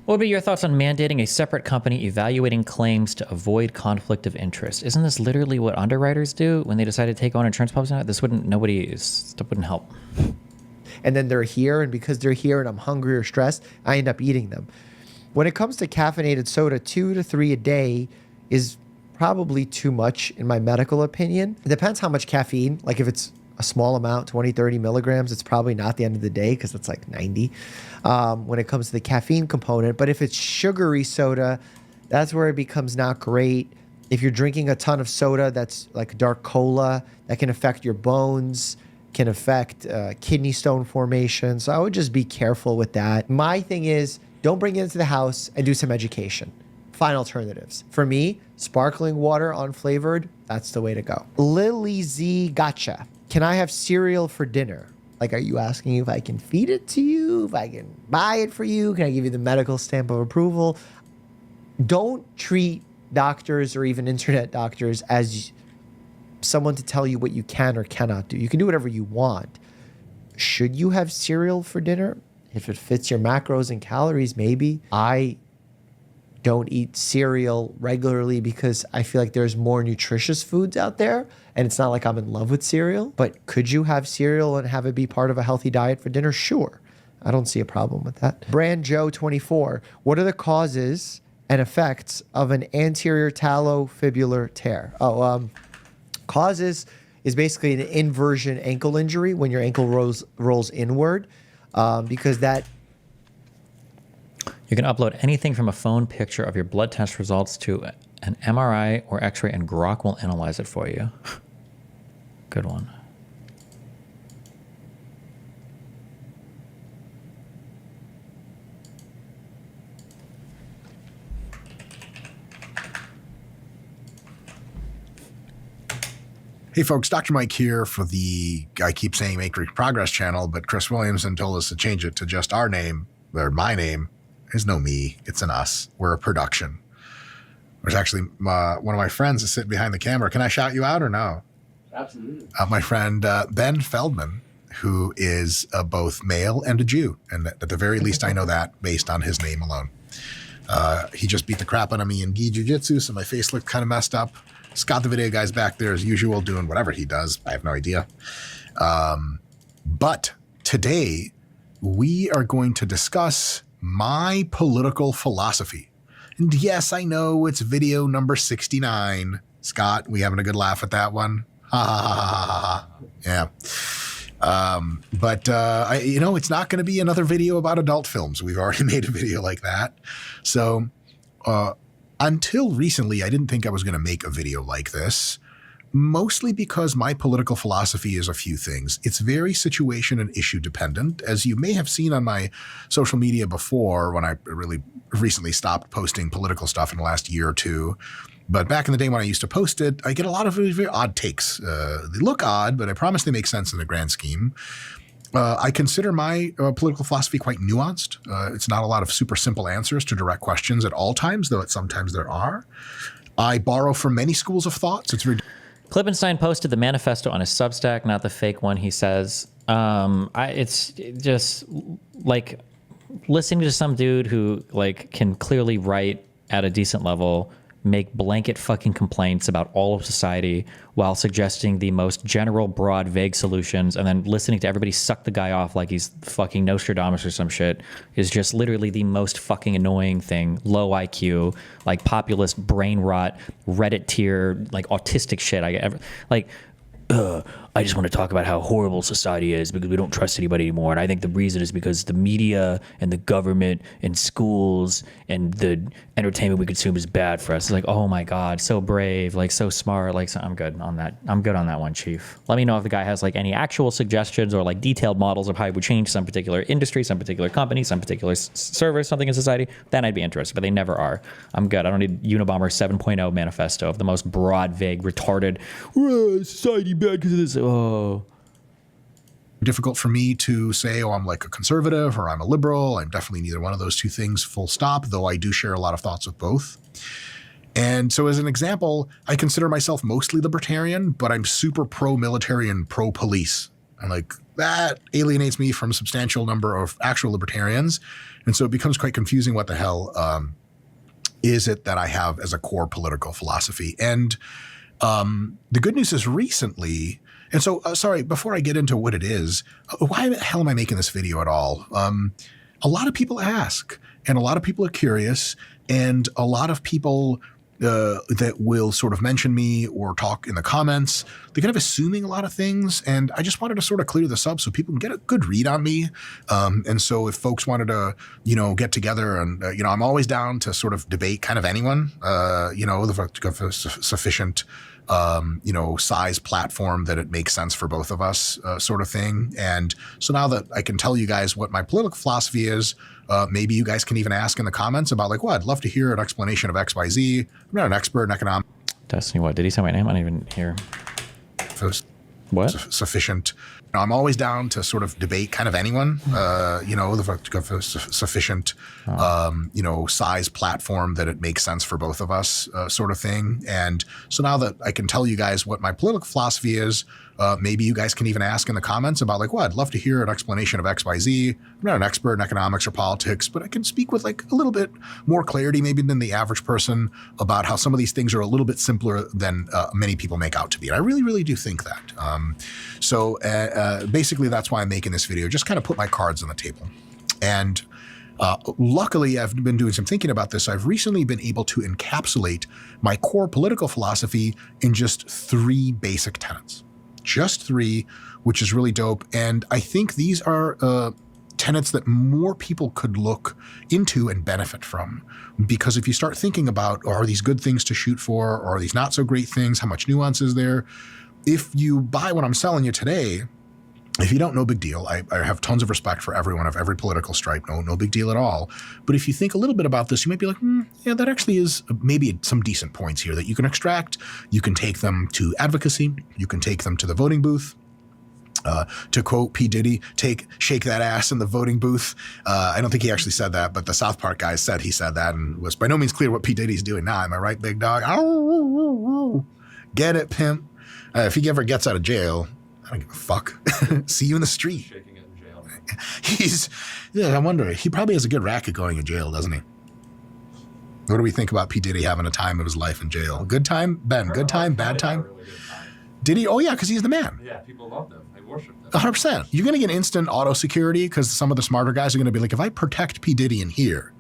What would be your thoughts on mandating a separate company evaluating claims to avoid conflict of interest? Isn't this literally what underwriters do when they decide to take on insurance policies? This wouldn't help. And then they're here, and because they're here and I'm hungry or stressed, I end up eating them. When it comes to caffeinated soda, 2 to 3 a day is probably too much in my medical opinion. It depends how much caffeine. Like if it's a small amount, 20, 30 milligrams, it's probably not the end of the day because it's like 90 when it comes to the caffeine component. But if it's sugary soda, that's where it becomes not great. If you're drinking a ton of soda that's like dark cola, that can affect your bones, can affect kidney stone formation. So I would just be careful with that. My thing is, don't bring it into the house and do some education. Find alternatives. For me, sparkling water unflavored, that's the way to go. Lily Z Gotcha. Can I have cereal for dinner? Like, are you asking if I can feed it to you? If I can buy it for you? Can I give you the medical stamp of approval? Don't treat doctors or even internet doctors as someone to tell you what you can or cannot do. You can do whatever you want. Should you have cereal for dinner? If it fits your macros and calories, maybe. I don't eat cereal regularly because I feel like there's more nutritious foods out there, and it's not like I'm in love with cereal. But could you have cereal and have it be part of a healthy diet for dinner? Sure. I don't see a problem with that. Brand Joe 24. What are the causes and effects of an anterior talofibular tear? Causes is basically an inversion ankle injury when your ankle rolls inward, because that. You can upload anything from a phone picture of your blood test results to an MRI or X-ray, and Grok will analyze it for you. Good one. Hey folks, Dr. Mike here for the, I keep saying Make Progress channel, but Chris Williamson told us to change it to just our name, or my name. There's no me, it's an us. We're a production. There's actually one of my friends is sitting behind the camera. Can I shout you out or no? Absolutely. My friend Ben Feldman, who is both male and a Jew. And at the very least, I know that based on his name alone. He just beat the crap out of me in gi jiu-jitsu, so my face looked kind of messed up. Scott, the video guy's back there as usual doing whatever he does. I have no idea. But today, we are going to discuss my political philosophy. And yes, I know it's video number 69. Scott, we having a good laugh at that one? Ha ha ha ha ha. Yeah. But it's not going to be another video about adult films. We've already made a video like that. So until recently, I didn't think I was going to make a video like this. Mostly because my political philosophy is a few things. It's very situation and issue dependent, as you may have seen on my social media before when I really recently stopped posting political stuff in the last year or two. But back in the day when I used to post it, I get a lot of very, very odd takes. They look odd, but I promise they make sense in the grand scheme. I consider my political philosophy quite nuanced. It's not a lot of super simple answers to direct questions at all times, though sometimes there are. I borrow from many schools of thought. It's very. Klippenstein posted the manifesto on his Substack, not the fake one, he says. It's just like listening to some dude who like can clearly write at a decent level, make blanket fucking complaints about all of society while suggesting the most general, broad, vague solutions, and then listening to everybody suck the guy off like he's fucking Nostradamus or some shit is just literally the most fucking annoying thing. Low IQ, like populist brain rot, Reddit tier, like autistic shit I ever like. I just want to talk about how horrible society is because we don't trust anybody anymore. And I think the reason is because the media and the government and schools and the entertainment we consume is bad for us. It's like, oh my God, so brave, like so smart. Like, so I'm good on that. I'm good on that one, Chief. Let me know if the guy has like any actual suggestions or like detailed models of how he would change some particular industry, some particular company, some particular service, something in society. Then I'd be interested, but they never are. I'm good. I don't need Unabomber 7.0 manifesto of the most broad, vague, retarded, society bad because of this. Oh. Difficult for me to say, oh, I'm like a conservative or I'm a liberal. I'm definitely neither one of those two things, full stop, though I do share a lot of thoughts with both. And so as an example, I consider myself mostly libertarian, but I'm super pro-military and pro-police. And like that alienates me from a substantial number of actual libertarians. And so it becomes quite confusing what the hell is it that I have as a core political philosophy. And the good news is recently, and so, sorry, before I get into what it is, why the hell am I making this video at all? A lot of people ask, and a lot of people are curious, and a lot of people that will sort of mention me or talk in the comments, they're kind of assuming a lot of things, and I just wanted to sort of clear this up so people can get a good read on me. And so if folks wanted to, get together and, I'm always down to sort of debate kind of anyone, the sufficient size platform that it makes sense for both of us, sort of thing. And so now that I can tell you guys what my political philosophy is, maybe you guys can even ask in the comments about like, well, I'd love to hear an explanation of X, Y, Z. I'm not an expert in economics. Destiny, what? Did he say my name? I don't even hear. What? Sufficient. I'm always down to sort of debate kind of anyone, the sufficient, size platform that it makes sense for both of us, sort of thing. And so now that I can tell you guys what my political philosophy is, maybe you guys can even ask in the comments about like, well, I'd love to hear an explanation of X, Y, Z. I'm not an expert in economics or politics, but I can speak with like a little bit more clarity maybe than the average person about how some of these things are a little bit simpler than many people make out to be. And I really, really do think that. So basically that's why I'm making this video, just kind of put my cards on the table. And luckily, I've been doing some thinking about this. I've recently been able to encapsulate my core political philosophy in just 3 basic tenets. Just 3, which is really dope. And I think these are tenets that more people could look into and benefit from. Because if you start thinking about, are these good things to shoot for, or are these not so great things? How much nuance is there? If you buy what I'm selling you today, if you don't, no big deal. I have tons of respect for everyone of every political stripe. No big deal at all. But if you think a little bit about this, you might be like, yeah, that actually is maybe some decent points here that you can extract. You can take them to advocacy. You can take them to the voting booth. To quote P. Diddy, shake that ass in the voting booth. I don't think he actually said that, but the South Park guys said he said that, and was by no means clear what P. Diddy's doing now. Am I right, big dog? Get it, pimp. If he ever gets out of jail, I don't give a fuck. See you in the street. Shaking it in jail. I wonder, he probably has a good racket going in jail, doesn't he? What do we think about P. Diddy having a time of his life in jail? Good time, Ben? Good time, bad time? Really good time. Did he? Oh yeah, because he's the man. Yeah, people love them. They worship them. 100%. You're going to get instant auto security because some of the smarter guys are going to be like, if I protect P. Diddy in here,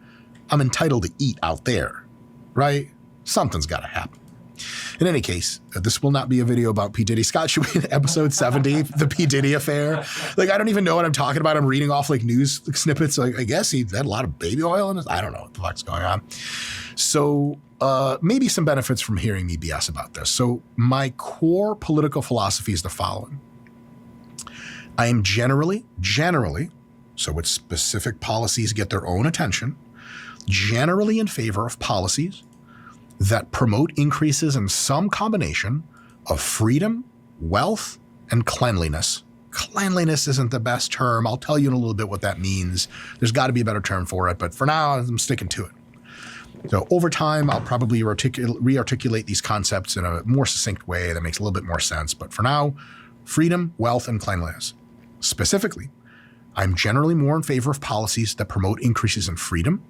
I'm entitled to eat out there, right? Something's got to happen. In any case, this will not be a video about P. Diddy. Scott, should we episode 70, the P. Diddy affair? Like, I don't even know what I'm talking about. I'm reading off like news snippets. Like, I guess he had a lot of baby oil in his. I don't know what the fuck's going on. So maybe some benefits from hearing me BS about this. So my core political philosophy is the following. I am generally, so with specific policies get their own attention, generally in favor of policies that promote increases in some combination of freedom, wealth, and cleanliness. Cleanliness isn't the best term. I'll tell you in a little bit what that means. There's got to be a better term for it, but for now, I'm sticking to it. So over time, I'll probably re-articulate these concepts in a more succinct way that makes a little bit more sense. But for now, freedom, wealth, and cleanliness. Specifically, I'm generally more in favor of policies that promote increases in freedom,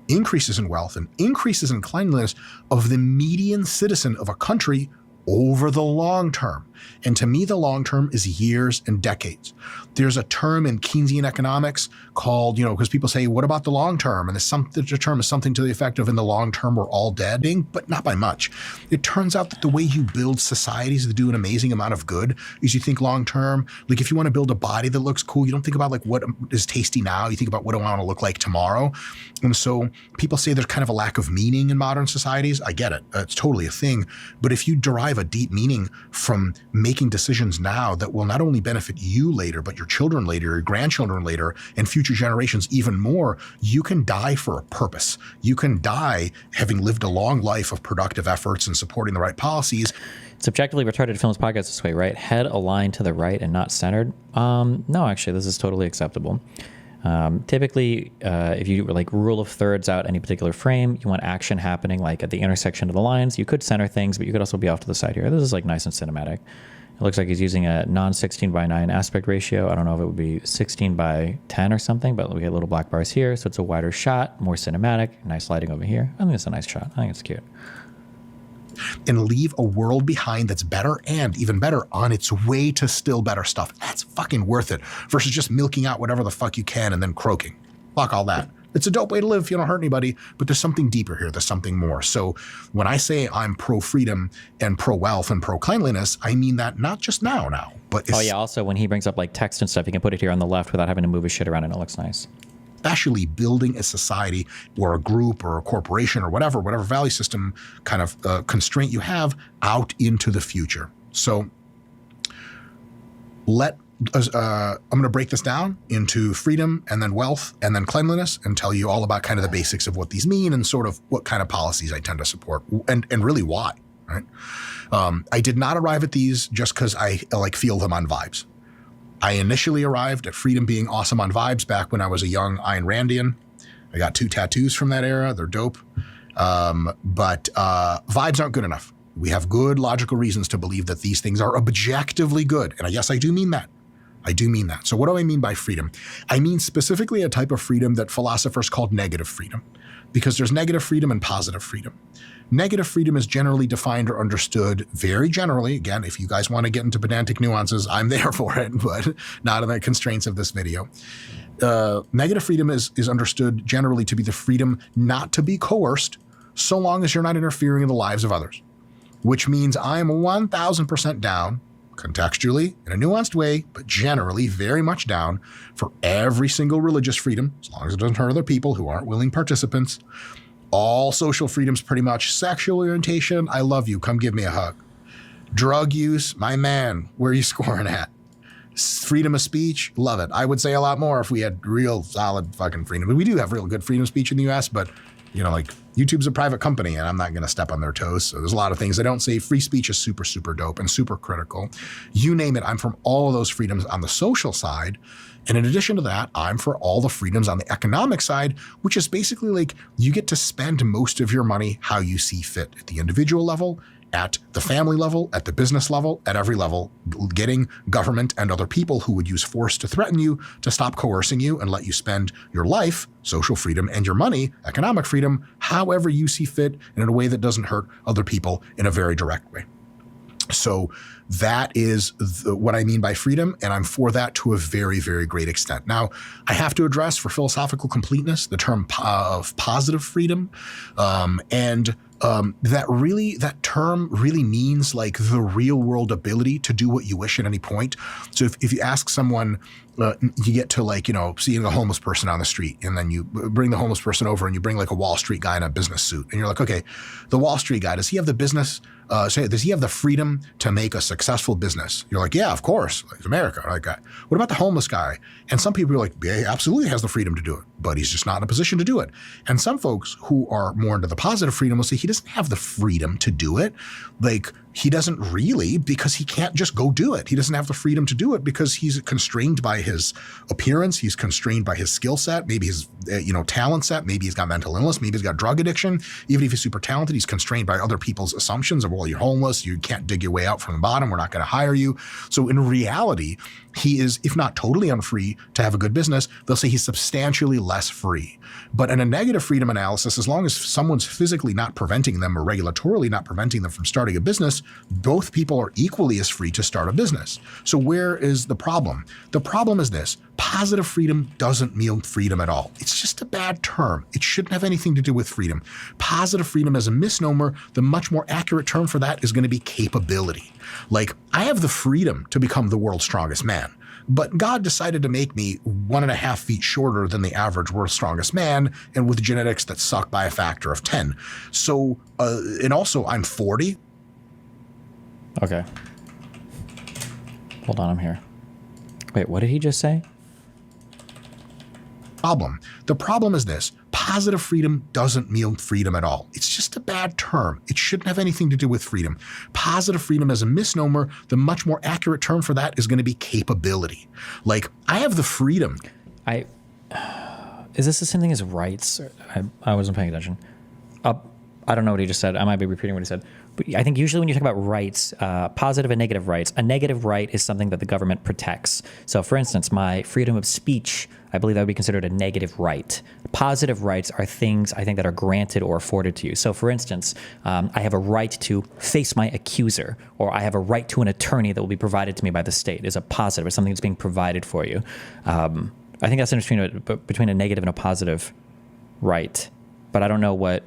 increases in wealth, and increases in cleanliness of the median citizen of a country over the long term. And to me, the long term is years and decades. There's a term in Keynesian economics called, because people say, what about the long term? And the term is something to the effect of, in the long term, we're all dead, but not by much. It turns out that the way you build societies that do an amazing amount of good is you think long term. Like if you want to build a body that looks cool, you don't think about like what is tasty now. You think about what do I want to look like tomorrow. And so people say there's kind of a lack of meaning in modern societies. I get it. It's totally a thing. But if you derive a deep meaning from making decisions now that will not only benefit you later, but your children later, your grandchildren later, and future generations even more, you can die for a purpose. You can die having lived a long life of productive efforts and supporting the right policies. Subjectively Retarded Films podcast this way, right? Head aligned to the right and not centered. No, actually, this is totally acceptable. Typically, if you like rule of thirds out any particular frame, you want action happening like at the intersection of the lines. You could center things, but you could also be off to the side here. This is like nice and cinematic. It looks like he's using a non-16:9 aspect ratio. I don't know if it would be 16:10 or something, but we get little black bars here. So it's a wider shot, more cinematic, nice lighting over here. I think it's a nice shot. I think it's cute. And leave a world behind that's better and even better on its way to still better stuff. That's fucking worth it versus just milking out whatever the fuck you can and then croaking. Fuck all that. It's a dope way to live if you don't hurt anybody, but there's something deeper here. There's something more. So when I say I'm pro-freedom and pro-wealth and pro-cleanliness, I mean that not just now, but oh yeah, also when he brings up like text and stuff, you can put it here on the left without having to move his shit around and it looks nice. Especially building a society or a group or a corporation or whatever value system kind of constraint you have out into the future. So I'm going to break this down into freedom and then wealth and then cleanliness and tell you all about kind of the basics of what these mean and sort of what kind of policies I tend to support and really why, right? I did not arrive at these just because I like feel them on vibes. I initially arrived at freedom being awesome on vibes back when I was a young Ayn Randian. I got 2 tattoos from that era. They're dope. But vibes aren't good enough. We have good logical reasons to believe that these things are objectively good. And yes, I do mean that. So what do I mean by freedom? I mean specifically a type of freedom that philosophers called negative freedom, because there's negative freedom and positive freedom. Negative freedom is generally defined or understood very generally. Again, if you guys want to get into pedantic nuances, I'm there for it, but not in the constraints of this video. Negative freedom is understood generally to be the freedom not to be coerced so long as you're not interfering in the lives of others, which means I'm 1000% down, contextually, in a nuanced way, but generally very much down for every single religious freedom, as long as it doesn't hurt other people who aren't willing participants. All social freedoms pretty much. Sexual orientation, I love you, come give me a hug. Drug use, my man, where are you scoring at? Freedom of speech, love it. I would say a lot more if we had real solid fucking freedom. But we do have real good freedom of speech in the US, but like YouTube's a private company and I'm not going to step on their toes. So there's a lot of things I don't say. Free speech is super, super dope and super critical. You name it, I'm from all of those freedoms on the social side. And in addition to that, I'm for all the freedoms on the economic side, which is basically like you get to spend most of your money how you see fit at the individual level, at the family level, at the business level, at every level, getting government and other people who would use force to threaten you to stop coercing you and let you spend your life, social freedom, and your money, economic freedom, however you see fit and in a way that doesn't hurt other people in a very direct way. So that is what I mean by freedom, and I'm for that to a very, very great extent. Now, I have to address for philosophical completeness the term of positive freedom, that term really means like the real world ability to do what you wish at any point. So if you ask someone, you get to seeing a homeless person on the street, and then you bring the homeless person over and you bring like a Wall Street guy in a business suit, and you're like, okay, the Wall Street guy, does he have the business? Does he have the freedom to make a successful business? You're like, yeah, of course, like America. Like, what about the homeless guy? And some people are like, yeah, he absolutely has the freedom to do it, but he's just not in a position to do it. And some folks who are more into the positive freedom will say he doesn't have the freedom to do it. Like, he doesn't really, because he can't just go do it. He doesn't have the freedom to do it because he's constrained by his appearance. He's constrained by his skill set, maybe his talent set. Maybe he's got mental illness. Maybe he's got drug addiction. Even if he's super talented, he's constrained by other people's assumptions of, well, you're homeless. You can't dig your way out from the bottom. We're not going to hire you. So in reality, he is, if not totally unfree to have a good business, they'll say he's substantially less free. But in a negative freedom analysis, as long as someone's physically not preventing them or regulatorily not preventing them from starting a business, both people are equally as free to start a business. So where is the problem? The problem is this: positive freedom doesn't mean freedom at all. It's just a bad term. It shouldn't have anything to do with freedom. Positive freedom is a misnomer. The much more accurate term for that is going to be capability. Like, I have the freedom to become the world's strongest man, but God decided to make me 1.5 feet shorter than the average world's strongest man, and with genetics that suck by a factor of 10. So, and also I'm 40. Okay. Hold on, I'm here. Wait, what did he just say? The problem is this: positive freedom doesn't mean freedom at all. It's just a bad term. It shouldn't have anything to do with freedom. Positive freedom is a misnomer. The much more accurate term for that is going to be capability. Like, I have the freedom. Is this the same thing as rights? I wasn't paying attention. I don't know what he just said. I might be repeating what he said. But I think usually when you talk about rights, positive and negative rights, a negative right is something that the government protects. So for instance, my freedom of speech, I believe that would be considered a negative right. Positive rights are things I think that are granted or afforded to you. So for instance, I have a right to face my accuser, or I have a right to an attorney that will be provided to me by the state is a positive. It's something that's being provided for you. I think that's interesting between a negative and a positive right. But I don't know what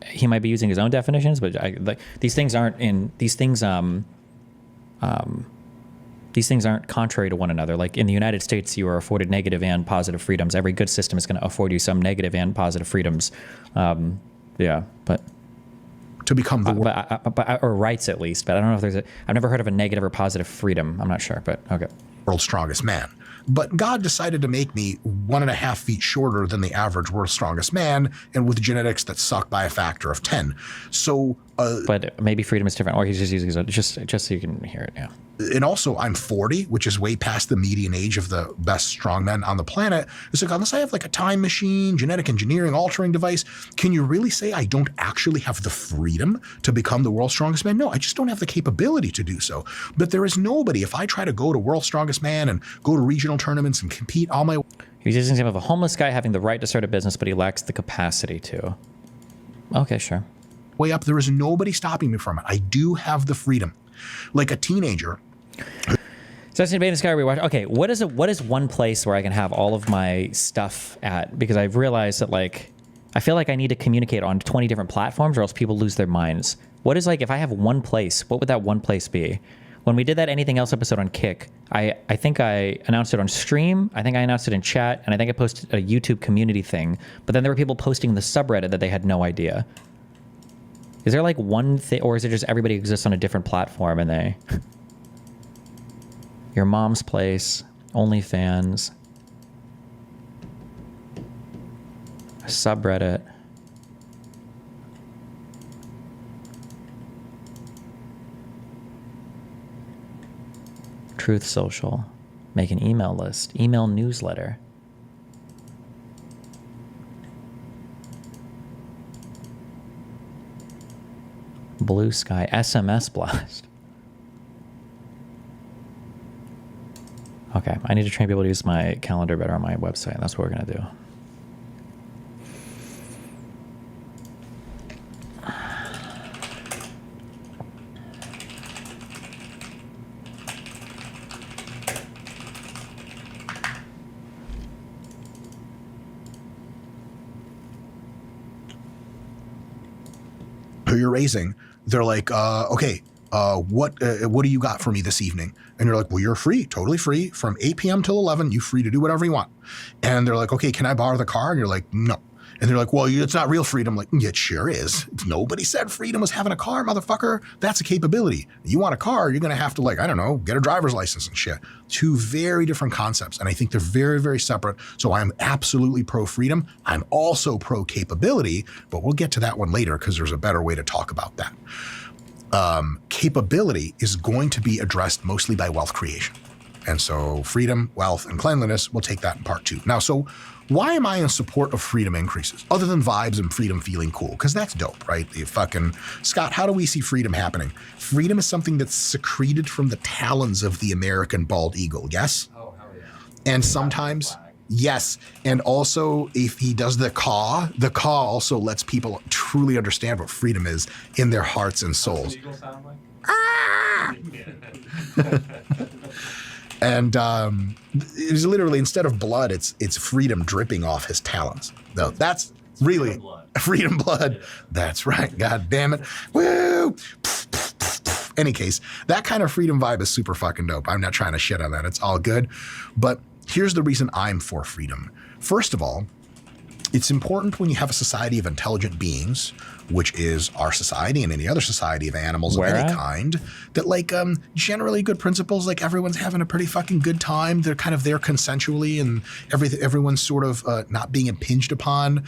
he might be using his own definitions, but these things aren't contrary to one another. Like in the United States, you are afforded negative and positive freedoms. Every good system is going to afford you some negative and positive freedoms. But to become the or rights at least. But I don't know if I've never heard of a negative or positive freedom. I'm not sure, but okay. World's strongest man. But God decided to make me 1.5 feet shorter than the average world's strongest man, and with genetics that suck by a factor of 10. So, but maybe freedom is different, or he's just using his own, just so you can hear it. Yeah. And also, I'm 40, which is way past the median age of the best strongmen on the planet. It's like, unless I have like a time machine, genetic engineering, altering device, can you really say I don't actually have the freedom to become the world's strongest man? No, I just don't have the capability to do so. But there is nobody, if I try to go to world's strongest man and go to regional tournaments and compete all my... He's using the example of a homeless guy having the right to start a business, but he lacks the capacity to. Okay, sure. Way up, there is nobody stopping me from it. I do have the freedom. Like a teenager... So that's this guy we watch. Okay, what is one place where I can have all of my stuff at? Because I've realized that I feel like I need to communicate on 20 different platforms, or else people lose their minds. What is if I have one place? What would that one place be? When we did that Anything Else episode on Kick, I think I announced it on stream. I think I announced it in chat, and I think I posted a YouTube community thing. But then there were people posting in the subreddit that they had no idea. Is there one thing, or is it just everybody exists on a different platform and they? Your mom's place, OnlyFans, a subreddit. Truth Social, make an email list, email newsletter. Blue Sky, SMS blast. Okay, I need to train people to use my calendar better on my website. That's what we're going to do. Who you're raising, they're like, okay, what do you got for me this evening? And you're like, well, you're free, totally free. From 8 p.m. till 11, you're free to do whatever you want. And they're like, okay, can I borrow the car? And you're like, no. And they're like, well, it's not real freedom. Like, yeah, it sure is. Nobody said freedom was having a car, motherfucker. That's a capability. You want a car, you're going to have to I don't know, get a driver's license and shit. Two very different concepts. And I think they're very, very separate. So I'm absolutely pro-freedom. I'm also pro-capability, but we'll get to that one later because there's a better way to talk about that. capability is going to be addressed mostly by wealth creation. And so freedom, wealth, and cleanliness, we'll take that in part 2. Now, so why am I in support of freedom increases? Other than vibes and freedom feeling cool, because that's dope, right? You fucking, Scott, how do we see freedom happening? Freedom is something that's secreted from the talons of the American bald eagle, yes? Oh, hell yeah. And sometimes, yes. And also, if he does the caw also lets people truly understand what freedom is in their hearts and souls. Eagle sound like? Ah! And it's literally, instead of blood, it's freedom dripping off his talons. No, that's really freedom blood. Yeah. That's right. God damn it. Woo! Any case, that kind of freedom vibe is super fucking dope. I'm not trying to shit on that. It's all good. But here's the reason I'm for freedom. First of all, it's important when you have a society of intelligent beings, which is our society and any other society of animals of any kind, that like generally good principles, like everyone's having a pretty fucking good time. They're kind of there consensually and everyone's sort of not being impinged upon.